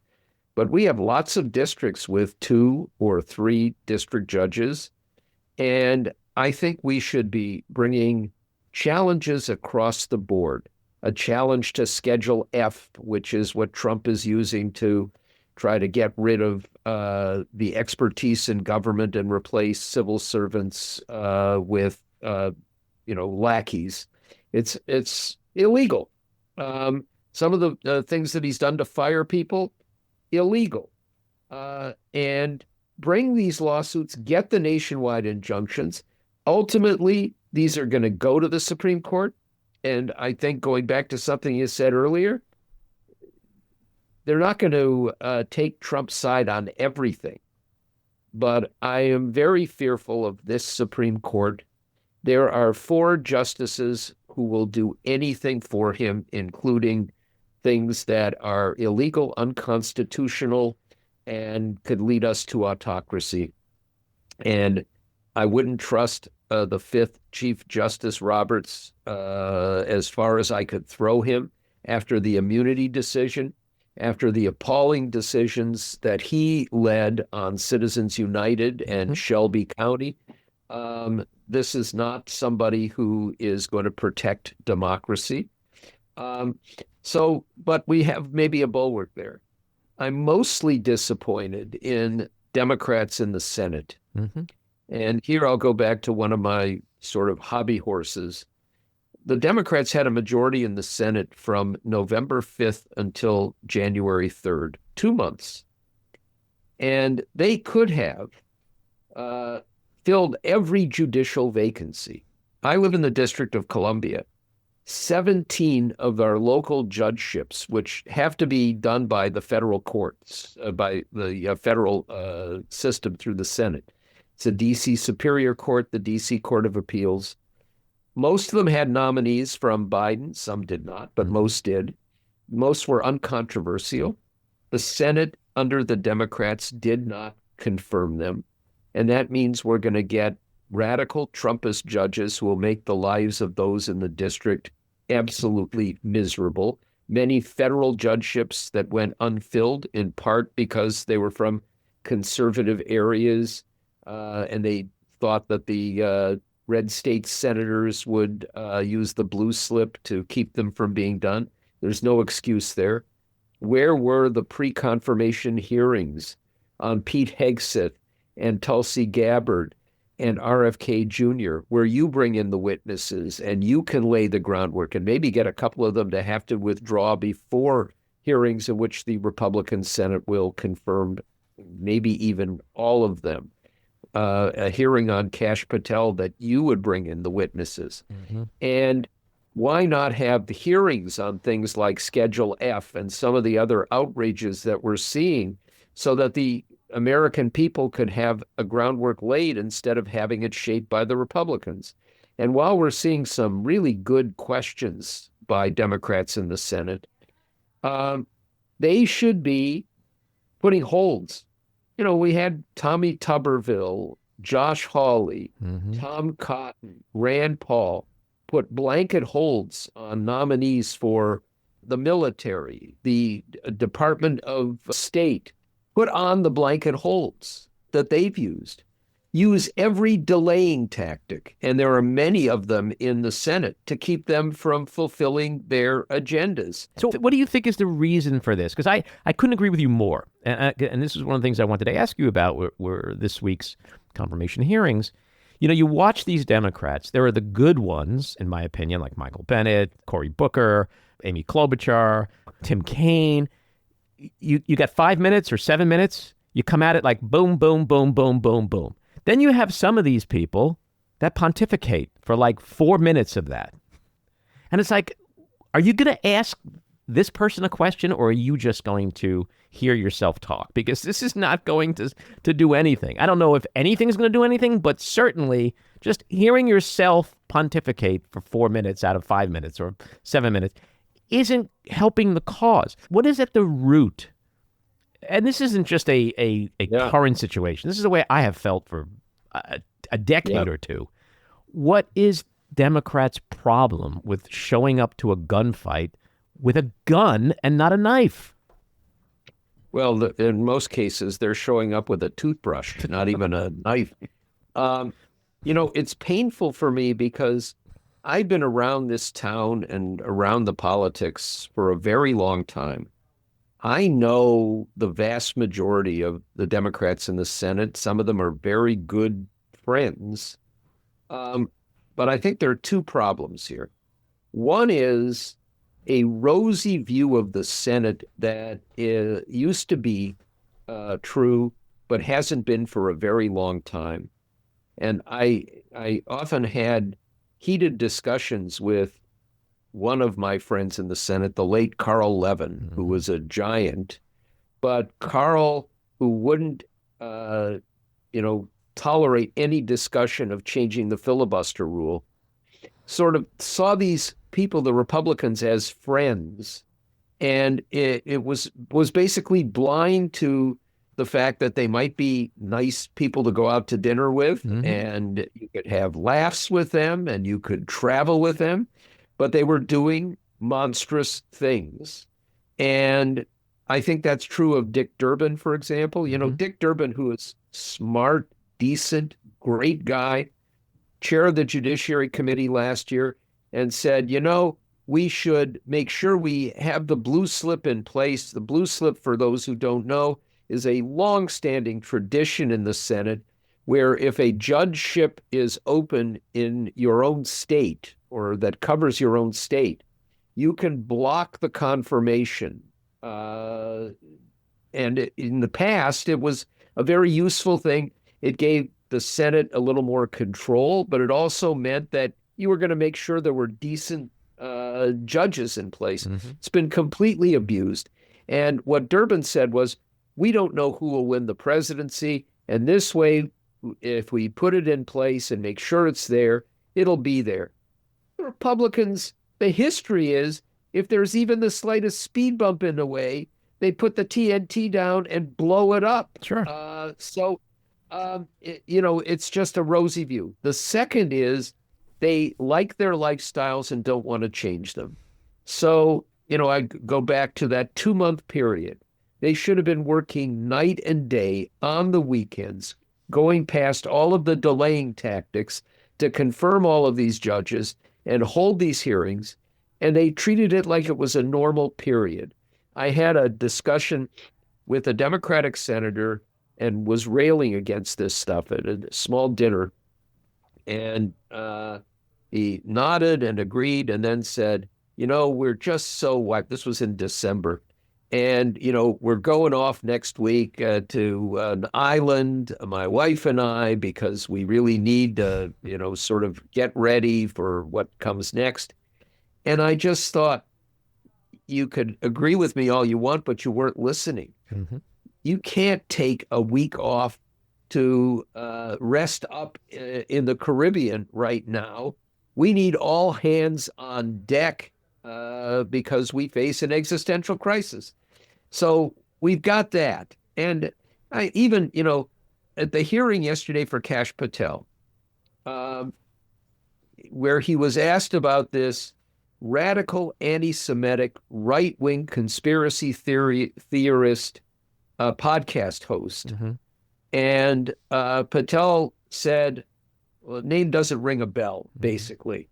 but we have lots of districts with 2 or 3 district judges. And I think we should be bringing challenges across the board, a challenge to Schedule F, which is what Trump is using to try to get rid of the expertise in government and replace civil servants with, lackeys. It's illegal. Some of the things that he's done to fire people, illegal. And bring these lawsuits, get the nationwide injunctions. Ultimately, these are going to go to the Supreme Court. And I think going back to something you said earlier, they're not going to take Trump's side on everything. But I am very fearful of this Supreme Court. There are 4 justices who will do anything for him, including things that are illegal, unconstitutional, and could lead us to autocracy. And I wouldn't trust the 5th Chief Justice Roberts as far as I could throw him after the immunity decision, after the appalling decisions that he led on Citizens United and Shelby County. This is not somebody who is going to protect democracy. But we have maybe a bulwark there. I'm mostly disappointed in Democrats in the Senate. And here I'll go back to one of my sort of hobby horses. The Democrats had a majority in the Senate from November 5th until January 3rd, 2 months. And they could have filled every judicial vacancy. I live in the District of Columbia. 17 of our local judgeships, which have to be done by the federal courts, by the federal system through the Senate. It's the D.C. Superior Court, the D.C. Court of Appeals. Most of them had nominees from Biden. Some did not, but most did. Most were uncontroversial. The Senate under the Democrats did not confirm them. And that means we're going to get radical Trumpist judges who will make the lives of those in the district absolutely miserable. Many federal judgeships that went unfilled, in part because they were from conservative areas, and they thought that the red state senators would use the blue slip to keep them from being done. There's no excuse there. Where were the pre-confirmation hearings on Pete Hegseth and Tulsi Gabbard and RFK Jr., where you bring in the witnesses and you can lay the groundwork and maybe get a couple of them to have to withdraw before hearings in which the Republican Senate will confirm maybe even all of them. A hearing on Kash Patel that you would bring in the witnesses. And why not have the hearings on things like Schedule F and some of the other outrages that we're seeing so that the American people could have a groundwork laid instead of having it shaped by the Republicans? And while we're seeing some really good questions by Democrats in the Senate, they should be putting holds. You know, we had Tommy Tuberville, Josh Hawley, Tom Cotton, Rand Paul put blanket holds on nominees for the military, the Department of State, put on the blanket holds that they've used. Use every delaying tactic, and there are many of them in the Senate, to keep them from fulfilling their agendas. So what do you think is the reason for this? Because I couldn't agree with you more. And this is one of the things I wanted to ask you about were this week's confirmation hearings. You know, you watch these Democrats. There are the good ones, in my opinion, like Michael Bennet, Cory Booker, Amy Klobuchar, Tim Kaine. You got 5 minutes or 7 minutes. You come at it like boom, boom, boom, boom, boom, boom. Then you have some of these people that pontificate for like 4 minutes of that. And it's like, are you going to ask this person a question, or are you just going to hear yourself talk? Because this is not going to do anything. I don't know if anything's going to do anything, but certainly just hearing yourself pontificate for 4 minutes out of 5 minutes or 7 minutes isn't helping the cause. What is at the root? And this isn't just a current situation. This is the way I have felt for a decade or two. What is Democrats' problem with showing up to a gunfight with a gun and not a knife? Well, in most cases, they're showing up with a toothbrush, not even a knife. You know, it's painful for me because I've been around this town and around the politics for a very long time. I know the vast majority of the Democrats in the Senate. Some of them are very good friends. But I think there are two problems here. One is a rosy view of the Senate that used to be true, but hasn't been for a very long time. And I often had heated discussions with one of my friends in the Senate, the late Carl Levin, who was a giant, but Carl, who wouldn't, tolerate any discussion of changing the filibuster rule, sort of saw these people, the Republicans, as friends, and it was basically blind to the fact that they might be nice people to go out to dinner with, and you could have laughs with them, and you could travel with them. But they were doing monstrous things. And I think that's true of Dick Durbin, for example. You know, Dick Durbin, who is smart, decent, great guy, chair of the Judiciary Committee last year, and said, you know, we should make sure we have the blue slip in place. The blue slip, for those who don't know, is a long-standing tradition in the Senate where if a judgeship is open in your own state, or that covers your own state, you can block the confirmation. And in the past, it was a very useful thing. It gave the Senate a little more control, but it also meant that you were going to make sure there were decent judges in place. It's been completely abused. And what Durbin said was, we don't know who will win the presidency, and this way, if we put it in place and make sure it's there, it'll be there. Republicans, the history is, if there's even the slightest speed bump in the way, they put the TNT down and blow it up. Sure. It's just a rosy view. The second is they like their lifestyles and don't want to change them. So, I go back to that 2-month period. They should have been working night and day on the weekends, going past all of the delaying tactics to confirm all of these judges and hold these hearings, and they treated it like it was a normal period. I had a discussion with a Democratic senator and was railing against this stuff at a small dinner, and he nodded and agreed and then said, we're just so wiped. This was in December. And, we're going off next week to an island, my wife and I, because we really need to, sort of get ready for what comes next. And I just thought, you could agree with me all you want, but you weren't listening. You can't take a week off to rest up in the Caribbean right now. We need all hands on deck because we face an existential crisis. So we've got that. And I even, at the hearing yesterday for Kash Patel, where he was asked about this, radical anti-Semitic right-wing conspiracy theorist podcast host. Mm-hmm. And Patel said, well, name doesn't ring a bell, basically.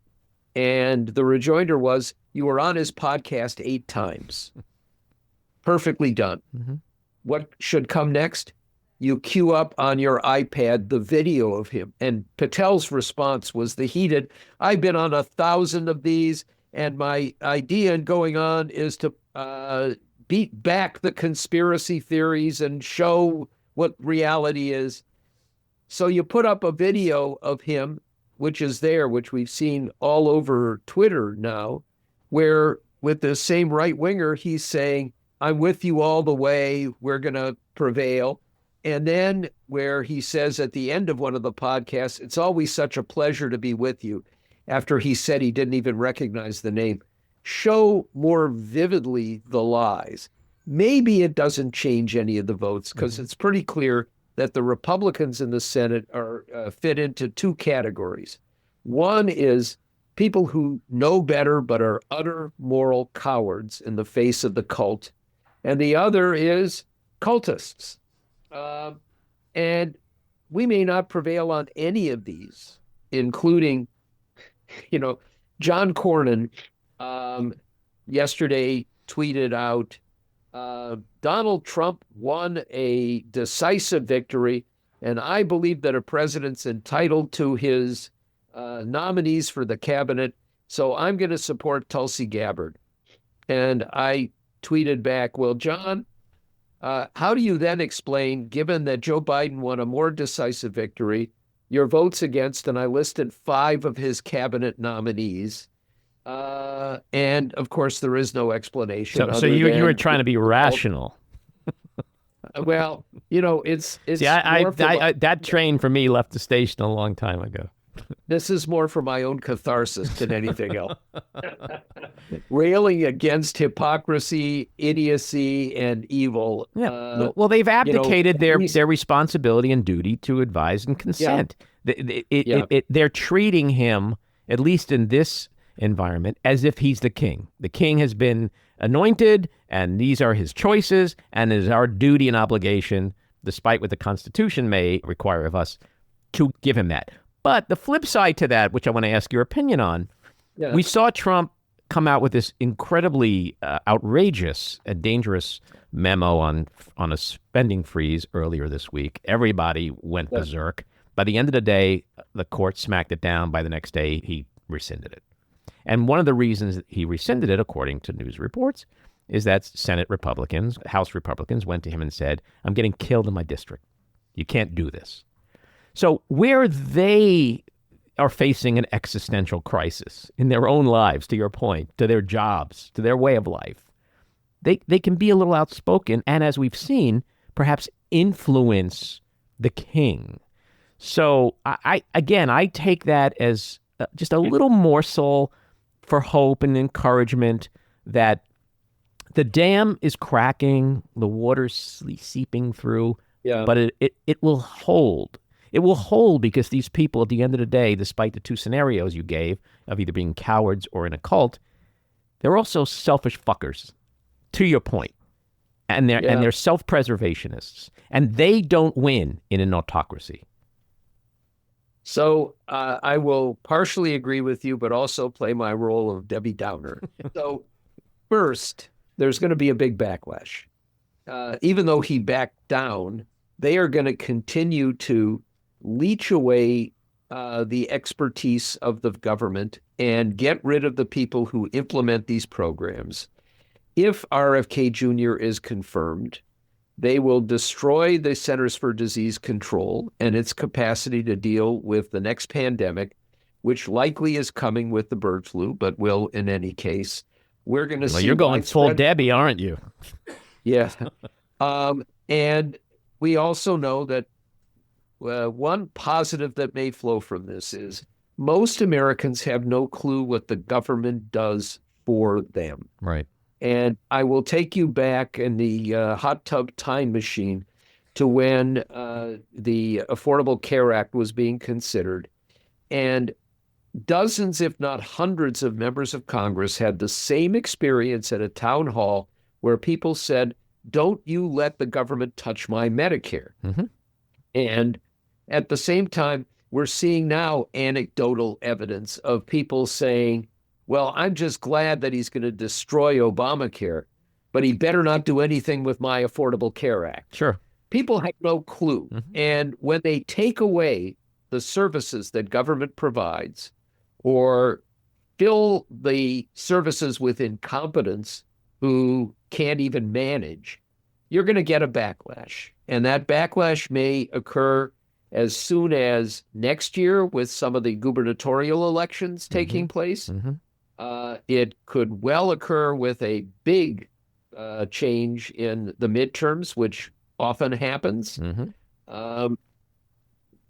And the rejoinder was, you were on his podcast 8 times. Perfectly done. Mm-hmm. What should come next? You queue up on your iPad the video of him. And Patel's response was the heated, I've been on 1,000 of these, and my idea in going on is to beat back the conspiracy theories and show what reality is. So you put up a video of him, which is there, which we've seen all over Twitter now, where with the same right-winger, he's saying, I'm with you all the way, we're going to prevail. And then where he says at the end of one of the podcasts, it's always such a pleasure to be with you, after he said he didn't even recognize the name. Show more vividly the lies. Maybe it doesn't change any of the votes, because it's pretty clear that the Republicans in the Senate are fit into 2 categories. One is people who know better but are utter moral cowards in the face of the cult. And the other is cultists. And we may not prevail on any of these, including, John Cornyn yesterday tweeted out, Donald Trump won a decisive victory, and I believe that a president's entitled to his nominees for the cabinet, so I'm going to support Tulsi Gabbard. And I tweeted back, well, John, how do you then explain, given that Joe Biden won a more decisive victory, your votes against, and I listed 5 of his cabinet nominees, and of course there is no explanation. So you were trying to be rational. Well, it's See, that train for me left the station a long time ago. This is more for my own catharsis than anything else. Railing against hypocrisy, idiocy, and evil. Yeah. Well, they've abdicated their responsibility and duty to advise and consent. Yeah. They're treating him, at least in this environment, as if he's the king. The king has been anointed, and these are his choices, and it is our duty and obligation, despite what the Constitution may require of us, to give him that. But the flip side to that, which I want to ask your opinion on, we saw Trump come out with this incredibly outrageous and dangerous memo on a spending freeze earlier this week. Everybody went berserk. By the end of the day, the court smacked it down. By the next day, he rescinded it. And one of the reasons that he rescinded it, according to news reports, is that Senate Republicans, House Republicans, went to him and said, I'm getting killed in my district. You can't do this. So where they are facing an existential crisis in their own lives, to your point, to their jobs, to their way of life, they can be a little outspoken and, as we've seen, perhaps influence the king. So I take that as just a little morsel for hope and encouragement that the dam is cracking, the water's seeping through, but it will hold. It will hold because these people, at the end of the day, despite the 2 scenarios you gave of either being cowards or in a cult, they're also selfish fuckers, to your point. And they're self-preservationists. And they don't win in an autocracy. So I will partially agree with you, but also play my role of Debbie Downer. So first, there's going to be a big backlash. Even though he backed down, they are going to continue to leech away the expertise of the government and get rid of the people who implement these programs. If RFK Jr. is confirmed, they will destroy the Centers for Disease Control and its capacity to deal with the next pandemic, which likely is coming with the bird flu, but will in any case. We're going to see. You're going full Debbie, aren't you? Yeah. And we also know that one positive that may flow from this is most Americans have no clue what the government does for them. Right. And I will take you back in the hot tub time machine to when the Affordable Care Act was being considered. And dozens, if not hundreds, of members of Congress had the same experience at a town hall where people said, "Don't you let the government touch my Medicare." Mm-hmm. And at the same time, we're seeing now anecdotal evidence of people saying, well, I'm just glad that he's going to destroy Obamacare, but he better not do anything with my Affordable Care Act. Sure. People have no clue. Mm-hmm. And when they take away the services that government provides or fill the services with incompetents who can't even manage, you're going to get a backlash. And that backlash may occur as soon as next year with some of the gubernatorial elections taking place. Mm-hmm. It could well occur with a big change in the midterms, which often happens. Mm-hmm.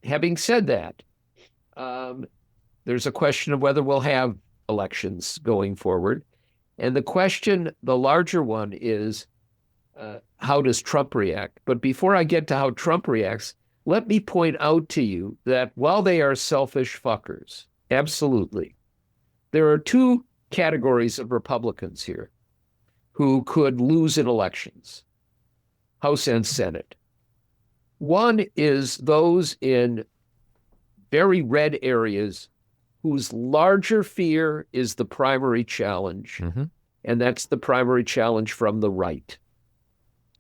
Having said that, there's a question of whether we'll have elections going forward. And the question, the larger one, is how does Trump react? But before I get to how Trump reacts, let me point out to you that while they are selfish fuckers, absolutely, there are two categories of Republicans here who could lose in elections, House and Senate. One is those in very red areas whose larger fear is the primary challenge, Mm-hmm. and that's the primary challenge from the right.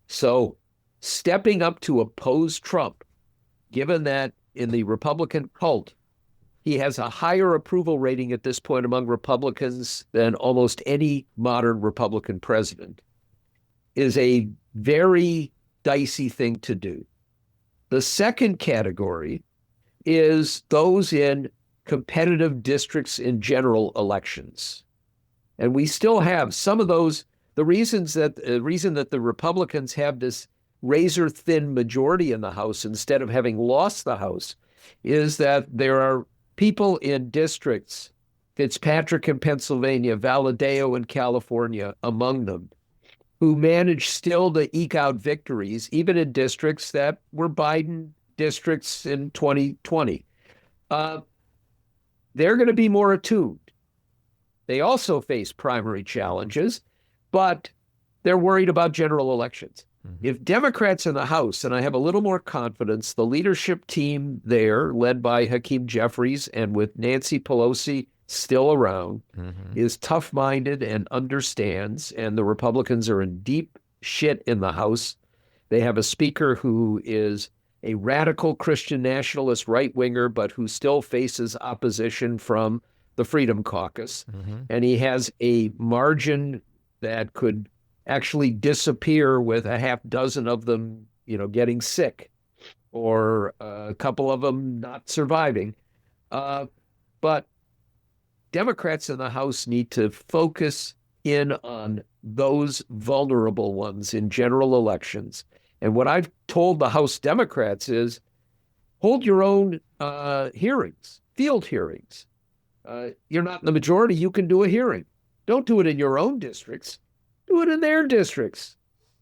So stepping up to oppose Trump, given that in the Republican cult, he has a higher approval rating at this point among Republicans than almost any modern Republican president, is a very dicey thing to do. The second category is those in competitive districts in general elections. And we still have some of those. The reason that the Republicans have this razor-thin majority in the House instead of having lost the House is that there are people in districts, Fitzpatrick in Pennsylvania, Valadeo in California, among them, who managed still to eke out victories, even in districts that were Biden districts in 2020. They're going to be more attuned. They also face primary challenges, but they're worried about general elections. Mm-hmm. If Democrats in the House, and I have a little more confidence, the leadership team there, led by Hakeem Jeffries and with Nancy Pelosi still around, mm-hmm. is tough-minded and understands, and the Republicans are in deep shit in the House. They have a speaker who is a radical Christian nationalist right-winger, but who still faces opposition from the Freedom Caucus. Mm-hmm. And he has a margin that could actually disappear with a half dozen of them, getting sick, or a couple of them not surviving. But Democrats in the House need to focus in on those vulnerable ones in general elections. And what I've told the House Democrats is hold your own hearings, field hearings. You're not in the majority, you can do a hearing. Don't do it in your own districts. Do it in their districts.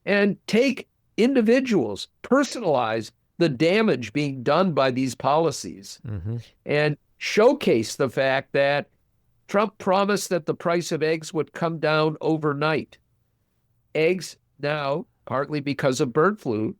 And take individuals, personalize the damage being done by these policies, mm-hmm. and showcase the fact that Trump promised that the price of eggs would come down overnight. Eggs now, partly because of bird flu,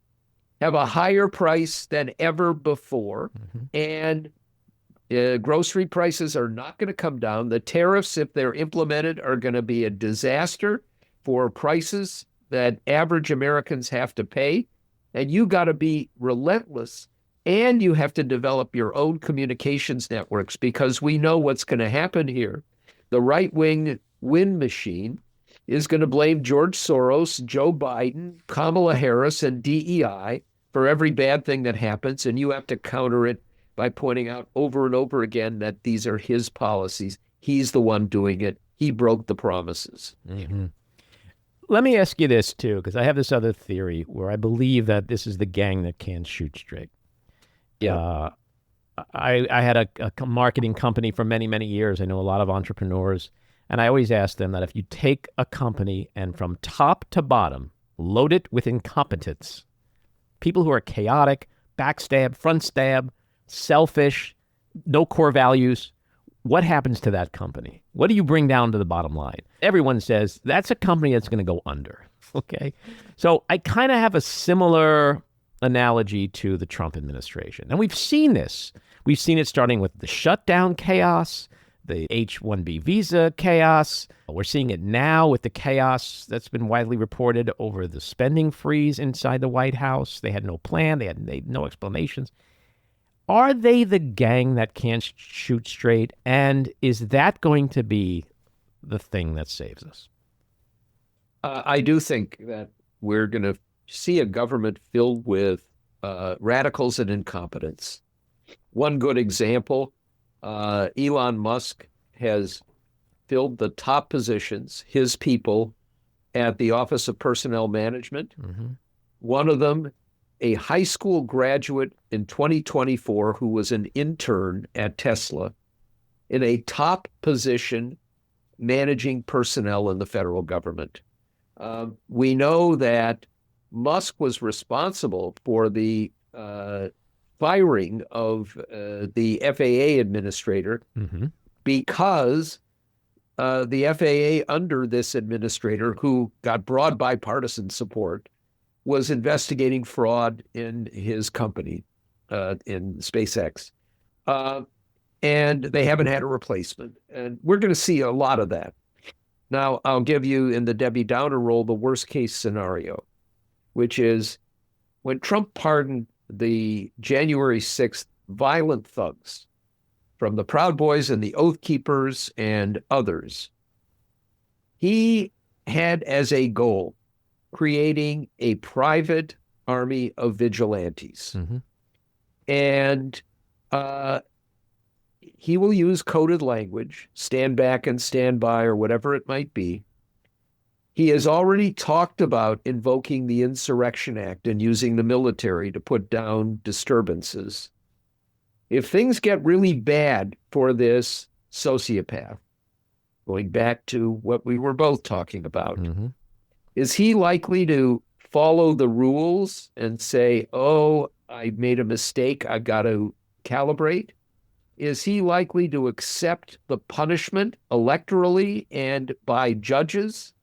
have a higher price than ever before. Mm-hmm. And grocery prices are not going to come down. The tariffs, if they're implemented, are going to be a disaster for prices that average Americans have to pay. And you got to be relentless, and you have to develop your own communications networks, because we know what's going to happen here. The right-wing wind machine is going to blame George Soros, Joe Biden, Kamala Harris, and DEI for every bad thing that happens. And you have to counter it by pointing out over and over again that these are his policies. He's the one doing it. He broke the promises. Mm-hmm. Let me ask you this, too, because I have this other theory where I believe that this is the gang that can't shoot straight. Yeah. I had a marketing company for many, many years. I know a lot of entrepreneurs. And I always ask them that if you take a company and from top to bottom, load it with incompetence, people who are chaotic, backstab, front stab, selfish, no core values, what happens to that company? What do you bring down to the bottom line? Everyone says that's a company that's going to go under. Okay. So I kind of have a similar analogy to the Trump administration. And we've seen this. We've seen it starting with the shutdown chaos, the H-1B visa chaos. We're seeing it now with the chaos that's been widely reported over the spending freeze inside the White House. They had no plan. They had no explanations. Are they the gang that can't shoot straight? And is that going to be the thing that saves us? I do think that we're going to see a government filled with radicals and incompetents. One good example, Elon Musk has filled the top positions, his people, at the Office of Personnel Management. Mm-hmm. One of them, a high school graduate in 2024 who was an intern at Tesla, in a top position managing personnel in the federal government. We know that Musk was responsible for the firing of the FAA administrator because the FAA under this administrator, who got broad bipartisan support, was investigating fraud in his company, in SpaceX. And they haven't had a replacement. And we're going to see a lot of that. Now, I'll give you, in the Debbie Downer role, the worst case scenario, which is when Trump pardoned the January 6th violent thugs from the Proud Boys and the Oath Keepers and others, he had as a goal creating a private army of vigilantes. Mm-hmm. And he will use coded language, stand back and stand by, or whatever it might be. He has already talked about invoking the Insurrection Act and using the military to put down disturbances. If things get really bad for this sociopath, going back to what we were both talking about, is he likely to follow the rules and say, oh, I made a mistake, I've got to calibrate? Is he likely to accept the punishment electorally and by judges,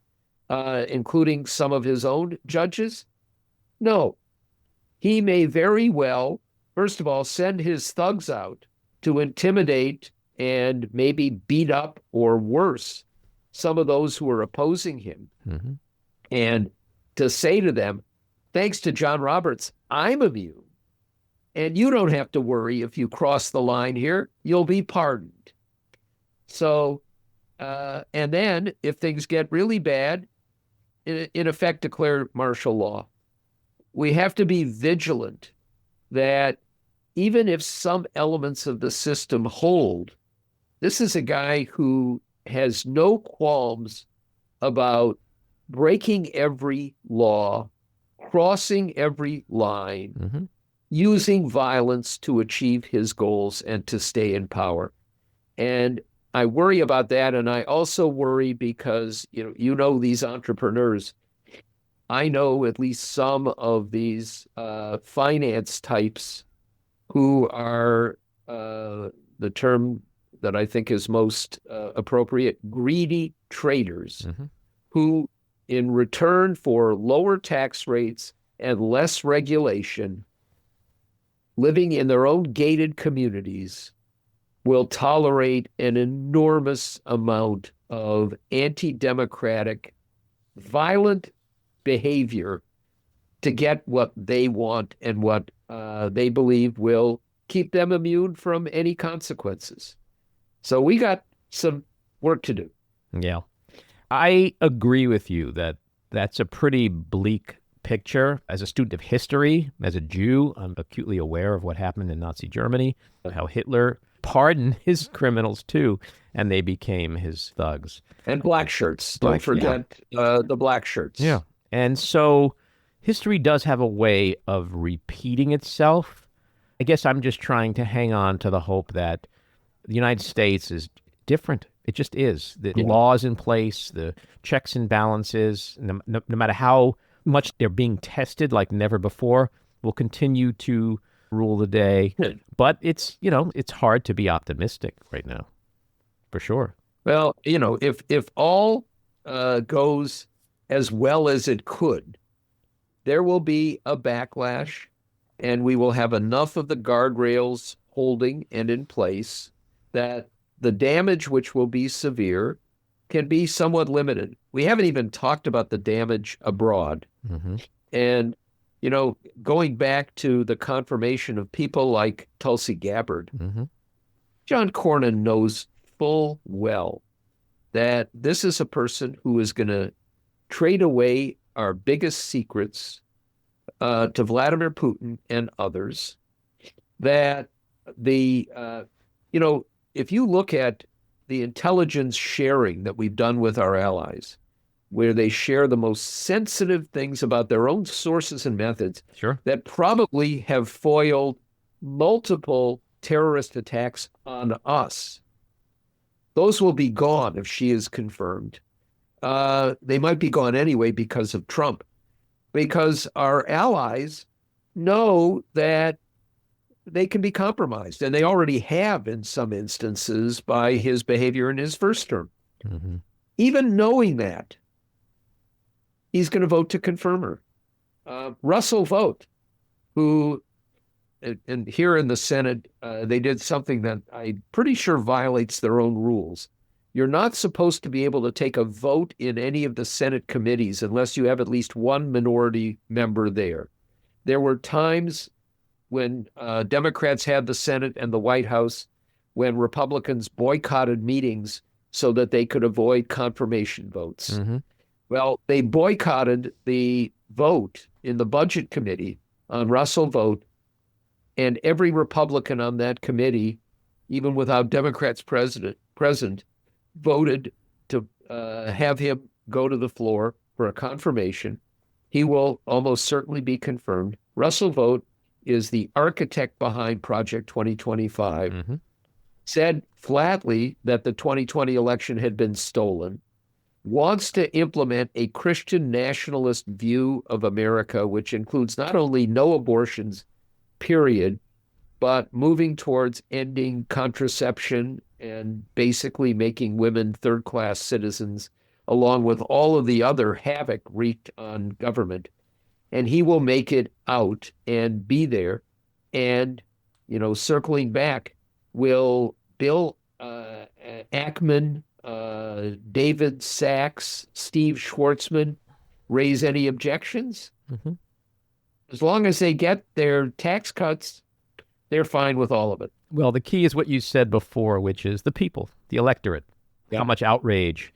including some of his own judges? No. He may very well, first of all, send his thugs out to intimidate and maybe beat up, or worse, some of those who are opposing him. Mm-hmm. And to say to them, thanks to John Roberts, I'm immune. And you don't have to worry if you cross the line here, you'll be pardoned. So, and then if things get really bad, in effect, declare martial law. We have to be vigilant that even if some elements of the system hold, this is a guy who has no qualms about breaking every law, crossing every line, using violence to achieve his goals and to stay in power. And I worry about that. And I also worry because, you know these entrepreneurs. I know at least some of these finance types who are, the term that I think is most appropriate, greedy traders, who in return for lower tax rates and less regulation, living in their own gated communities, will tolerate an enormous amount of anti-democratic, violent behavior to get what they want and what they believe will keep them immune from any consequences. So we got some work to do. Yeah. I agree with you that that's a pretty bleak picture. As a student of history, as a Jew, I'm acutely aware of what happened in Nazi Germany, how Hitler pardoned his criminals too, and they became his thugs. And black shirts. Don't forget the black shirts. Yeah. And so history does have a way of repeating itself. I guess I'm just trying to hang on to the hope that the United States is different. It just is. The laws in place, the checks and balances, no matter how much they're being tested like never before, will continue to rule the day. But it's hard to be optimistic right now. for sure. Well, if all goes as well as it could, there will be a backlash, and we will have enough of the guardrails holding and in place that the damage, which will be severe, can be somewhat limited. We haven't even talked about the damage abroad. Mm-hmm. And, going back to the confirmation of people like Tulsi Gabbard, Mm-hmm. John Cornyn knows full well that this is a person who is going to trade away our biggest secrets to Vladimir Putin and others. That if you look at the intelligence sharing that we've done with our allies, where they share the most sensitive things about their own sources and methods Sure. that probably have foiled multiple terrorist attacks on us, those will be gone if she is confirmed. They might be gone anyway because of Trump, because our allies know that they can be compromised, and they already have in some instances by his behavior in his first term. Mm-hmm. Even knowing that, he's going to vote to confirm her. Russell Vogt, who, and here in the Senate, they did something that I'm pretty sure violates their own rules. You're not supposed to be able to take a vote in any of the Senate committees unless you have at least one minority member there. There were times when Democrats had the Senate and the White House when Republicans boycotted meetings so that they could avoid confirmation votes. Mm-hmm. Well, they boycotted the vote in the Budget Committee on Russell Vogt, and every Republican on that committee, even without Democrats present, voted to have him go to the floor for a confirmation. He will almost certainly be confirmed. Russell Vogt is the architect behind Project 2025, Mm-hmm. said flatly that the 2020 election had been stolen, wants to implement a Christian nationalist view of America, which includes not only no abortions, period, but moving towards ending contraception and basically making women third-class citizens, along with all of the other havoc wreaked on government. And he will make it out and be there. And, circling back, will Bill Ackman, David Sachs, Steve Schwartzman raise any objections? Mm-hmm. As long as they get their tax cuts, they're fine with all of it. Well, the key is what you said before, which is the people, the electorate, Yeah. how much outrage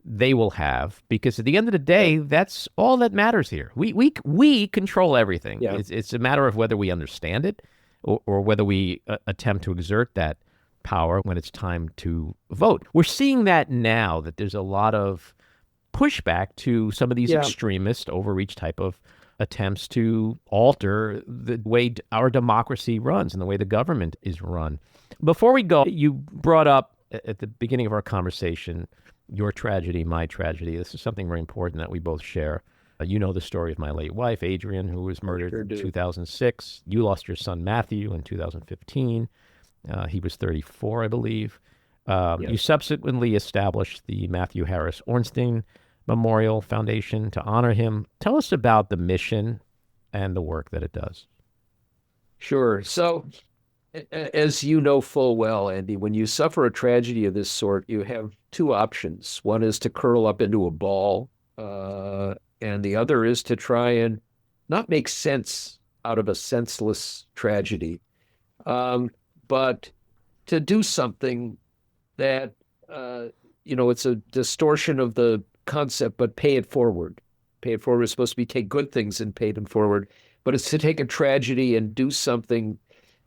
they will have, because at the end of the day, that's all that matters here. We control everything. Yeah. It's a matter of whether we understand it or whether we attempt to exert that power when it's time to vote. We're seeing that now, that there's a lot of pushback to some of these Yeah. extremist overreach type of attempts to alter the way our democracy runs and the way the government is run. Before we go, you brought up at the beginning of our conversation your tragedy, my tragedy. This is something very important that we both share. You know the story of my late wife, Adrienne, who was murdered Sure in do. 2006. You lost your son, Matthew, in 2015. He was 34, I believe. Yes. You subsequently established the Matthew Harris Ornstein Memorial Foundation to honor him. Tell us about the mission and the work that it does. Sure. So, as you know full well, Andy, when you suffer a tragedy of this sort, you have two options. One is to curl up into a ball, and the other is to try and not make sense out of a senseless tragedy, but to do something that, it's a distortion of the concept, but pay it forward. Pay it forward is supposed to be take good things and pay them forward, but it's to take a tragedy and do something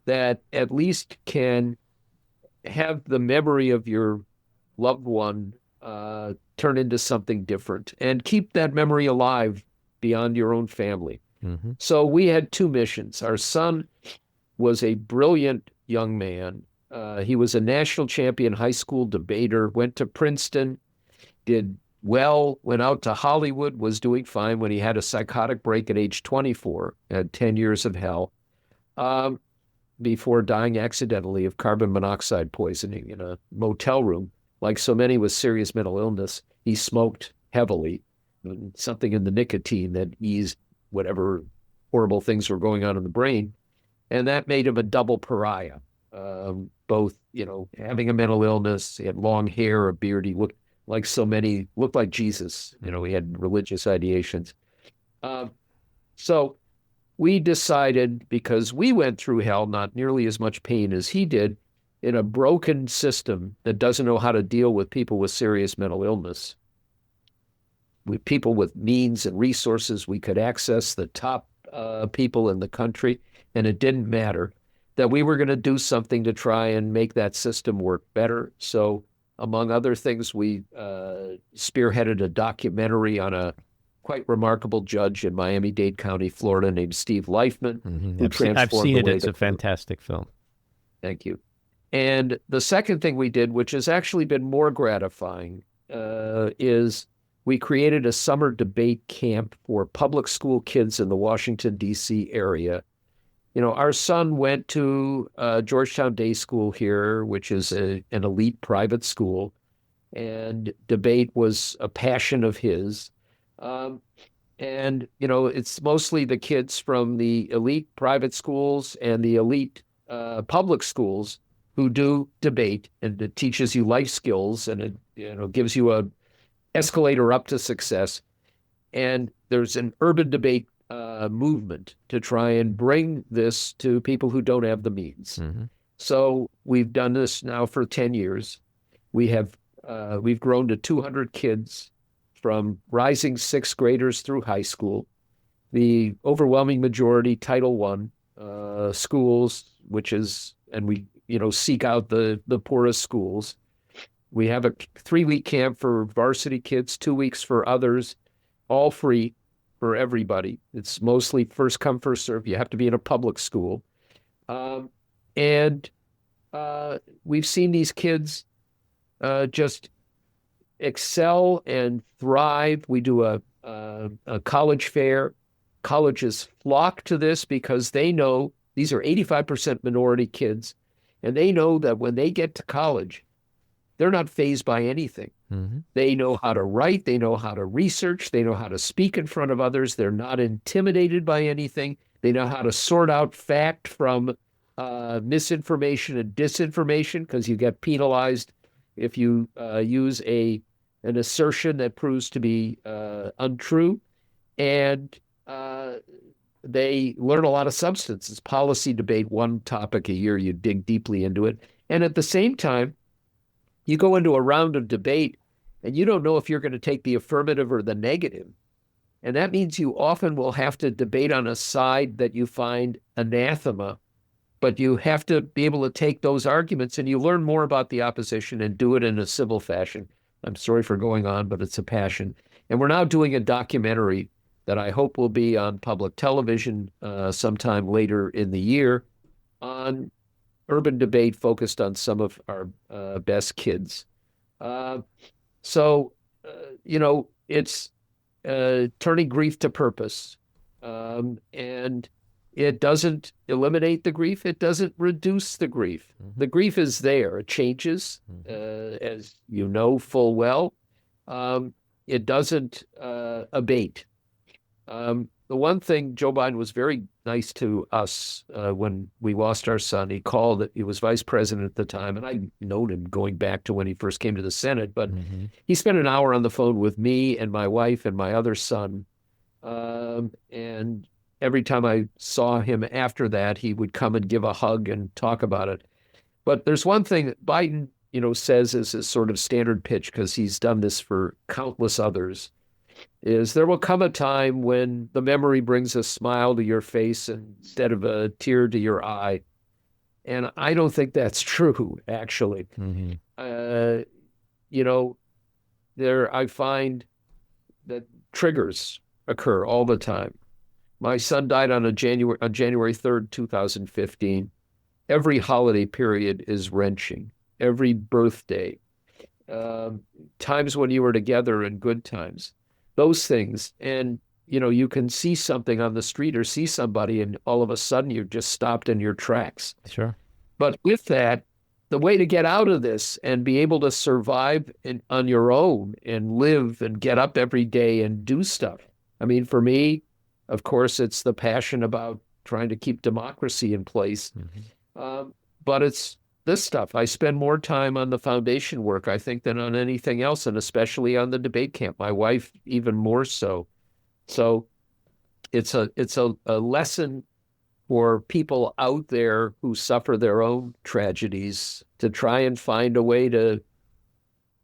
that at least can have the memory of your loved one turn into something different and keep that memory alive beyond your own family. Mm-hmm. So we had two missions. Our son was a brilliant young man. He was a national champion high school debater, went to Princeton, did well, went out to Hollywood, was doing fine when he had a psychotic break at age 24, had 10 years of hell, before dying accidentally of carbon monoxide poisoning in a motel room like so many with serious mental illness, he smoked heavily, something in the nicotine that eased whatever horrible things were going on in the brain. And that made him a double pariah. Both, having a mental illness, he had long hair, a beard, he looked like so many, looked like Jesus. He had religious ideations. So we decided, because we went through hell, not nearly as much pain as he did, in a broken system that doesn't know how to deal with people with serious mental illness. With people with means and resources, we could access the top people in the country, and it didn't matter, that we were going to do something to try and make that system work better. So among other things, we spearheaded a documentary on a quite remarkable judge in Miami-Dade County, Florida, named Steve Leifman. I've seen it. It's a fantastic film. Thank you. And the second thing we did, which has actually been more gratifying, is we created a summer debate camp for public school kids in the Washington, D.C. area. Our son went to Georgetown Day School here, which is an elite private school, and debate was a passion of his. It's mostly the kids from the elite private schools and the elite public schools who do debate, and it teaches you life skills, and it gives you a escalator up to success. And there's an urban debate movement to try and bring this to people who don't have the means. So we've done this now for 10 years. We've grown to 200 kids from rising sixth graders through high school. The overwhelming majority Title I schools, and we seek out the poorest schools. We have a 3-week camp for varsity kids, 2 weeks for others, all free for everybody. It's mostly first come, first serve. You have to be in a public school. And we've seen these kids just excel and thrive. We do a college fair. Colleges flock to this because they know these are 85% minority kids, and they know that when they get to college, they're not fazed by anything. They know how to write, they know how to research, they know how to speak in front of others. They're not intimidated by anything. They know how to sort out fact from misinformation and disinformation, because you get penalized if you use an assertion that proves to be untrue. And they learn a lot of substance. It's policy debate, one topic a year. You dig deeply into it. And at the same time, you go into a round of debate and you don't know if you're going to take the affirmative or the negative. And that means you often will have to debate on a side that you find anathema, but you have to be able to take those arguments, and you learn more about the opposition and do it in a civil fashion. I'm sorry for going on, but it's a passion. And we're now doing a documentary that I hope will be on public television sometime later in the year on urban debate focused on some of our best kids. It's turning grief to purpose. And it doesn't eliminate the grief. It doesn't reduce the grief. The grief is there. It changes, as you know full well. It doesn't abate. The one thing, Joe Biden was very nice to us when we lost our son. He called, he was vice president at the time, and I'd known him going back to when he first came to the Senate, but he spent an hour on the phone with me and my wife and my other son. And every time I saw him after that, he would come and give a hug and talk about it. But there's one thing that Biden, says is a sort of standard pitch, because he's done this for countless others, is there will come a time when the memory brings a smile to your face instead of a tear to your eye. And I don't think that's true, actually. I find that triggers occur all the time. My son died on January 3rd, 2015. Every holiday period is wrenching. Every birthday, times when you were together and good times, those things. And, you can see something on the street or see somebody, and all of a sudden you're just stopped in your tracks. Sure. But with that, the way to get out of this and be able to survive on your own and live and get up every day and do stuff. I mean, for me, of course, it's the passion about trying to keep democracy in place. But it's this stuff. I spend more time on the foundation work, I think, than on anything else, and especially on the debate camp. My wife, even more so. So it's a lesson for people out there who suffer their own tragedies to try and find a way to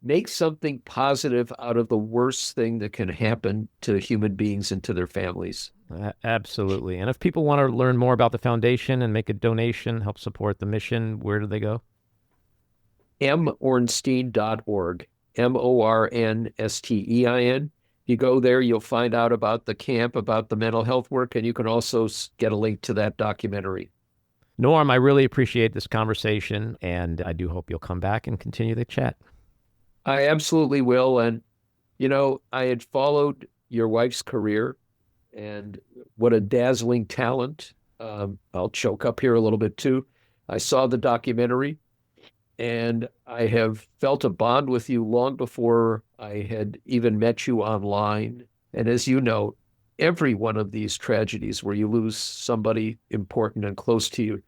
make something positive out of the worst thing that can happen to human beings and to their families. Absolutely. And if people want to learn more about the foundation and make a donation, help support the mission, where do they go? mornstein.org, Mornstein. You go there, you'll find out about the camp, about the mental health work, and you can also get a link to that documentary. Norm, I really appreciate this conversation, and I do hope you'll come back and continue the chat. I absolutely will. And, you know, I had followed your wife's career, and what a dazzling talent. I'll choke up here a little bit too. I saw the documentary, and I have felt a bond with you long before I had even met you online. And as you know, every one of these tragedies where you lose somebody important and close to you,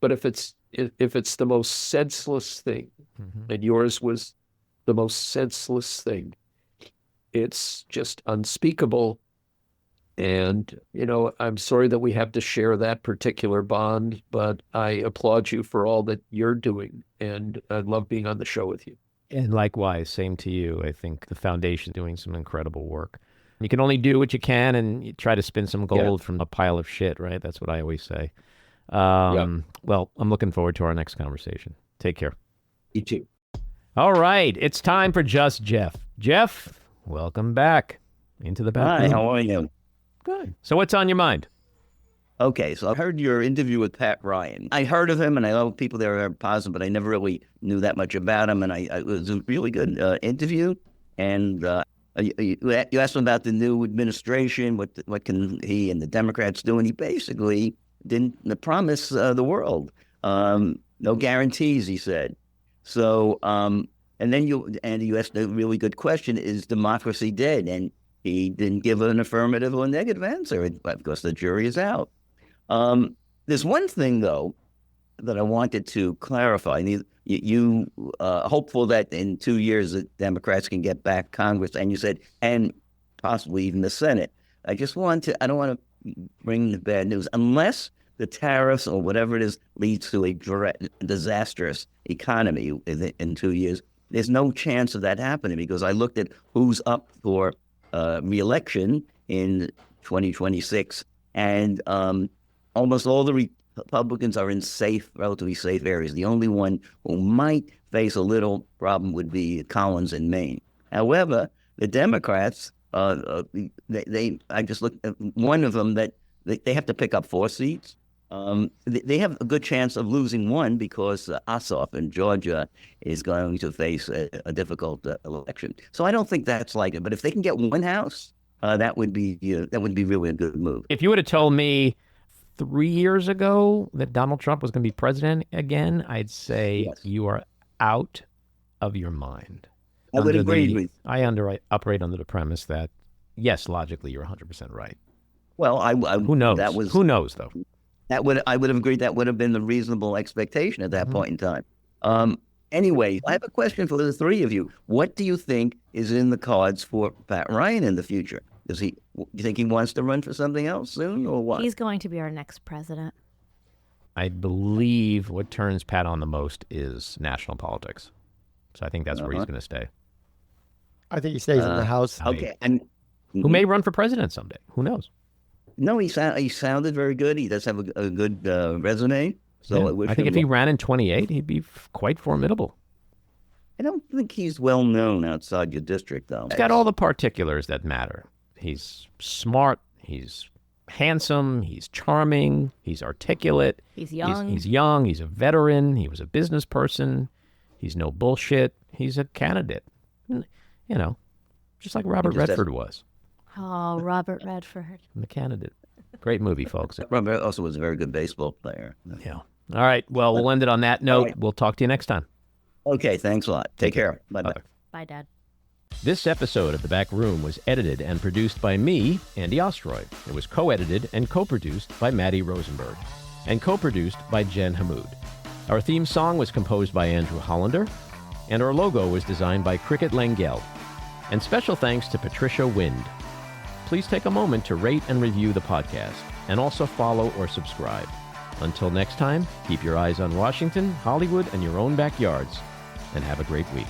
but if it's the most senseless thing, and yours was the most senseless thing, it's just unspeakable. And, you know, I'm sorry that we have to share that particular bond, but I applaud you for all that you're doing. And I love being on the show with you. And likewise, same to you. I think the foundation is doing some incredible work. You can only do what you can, and you try to spin some gold from a pile of shit, right? That's what I always say. Well, I'm looking forward to our next conversation. Take care. You too. All right. It's time for Just Jeff. Jeff, welcome back into the back room. Hi, how are you? Good. So what's on your mind? Okay, so I heard your interview with Pat Ryan. I heard of him, and I know people there are positive, but I never really knew that much about him, and it was a really good interview. And you asked him about the new administration, what can he and the Democrats do, and he basically didn't promise the world. No guarantees, he said. So, and then you asked a really good question: is democracy dead? And he didn't give an affirmative or negative answer because the jury is out. There's one thing, though, that I wanted to clarify. You hopeful that in 2 years the Democrats can get back Congress, and you said, and possibly even the Senate. I don't want to bring the bad news. Unless the tariffs or whatever it is leads to a disastrous economy in 2 years, there's no chance of that happening, because I looked at who's up for re-election in 2026, and almost all the Republicans are in relatively safe areas. The only one who might face a little problem would be Collins in Maine. However, the Democrats, I just looked at one of them that they have to pick up 4 seats. They have a good chance of losing one because Ossoff in Georgia is going to face a difficult election. So I don't think that's likely. But if they can get one house, that would be really a good move. If you would have told me 3 years ago that Donald Trump was going to be president again, I'd say yes. You are out of your mind. I would agree with you. I operate under the premise that, yes, logically, you're 100% right. Well, who knows? Who knows, though? I would have agreed that would have been the reasonable expectation at that point in time. Anyway, I have a question for the three of you. What do you think is in the cards for Pat Ryan in the future? Do you think he wants to run for something else soon, or what? He's going to be our next president. I believe what turns Pat on the most is national politics. So I think that's where he's going to stay. I think he stays in the House. Okay. Who may run for president someday. Who knows? No, he sounded very good. He does have a good resume. So I think if he ran in 28, he'd be quite formidable. I don't think he's well known outside your district, though. He's got all the particulars that matter. He's smart. He's handsome. He's charming. He's articulate. He's young. He's young. He's a veteran. He was a business person. He's no bullshit. He's a candidate. You know, just like Robert Redford was. Oh, Robert Redford. The candidate. Great movie, folks. Robert also was a very good baseball player. Yeah. All right. Well, we'll end it on that note. right. We'll talk to you next time. Okay, thanks a lot. Take care. Bye-bye. Bye-bye. Bye, Dad. This episode of The Back Room was edited and produced by me, Andy Ostroy. It was co-edited and co-produced by Maddie Rosenberg and co-produced by Jen Hammoud. Our theme song was composed by Andrew Hollander, and our logo was designed by Cricket Langell. And special thanks to Patricia Wind. Please take a moment to rate and review the podcast, and also follow or subscribe. Until next time, keep your eyes on Washington, Hollywood, and your own backyards, and have a great week.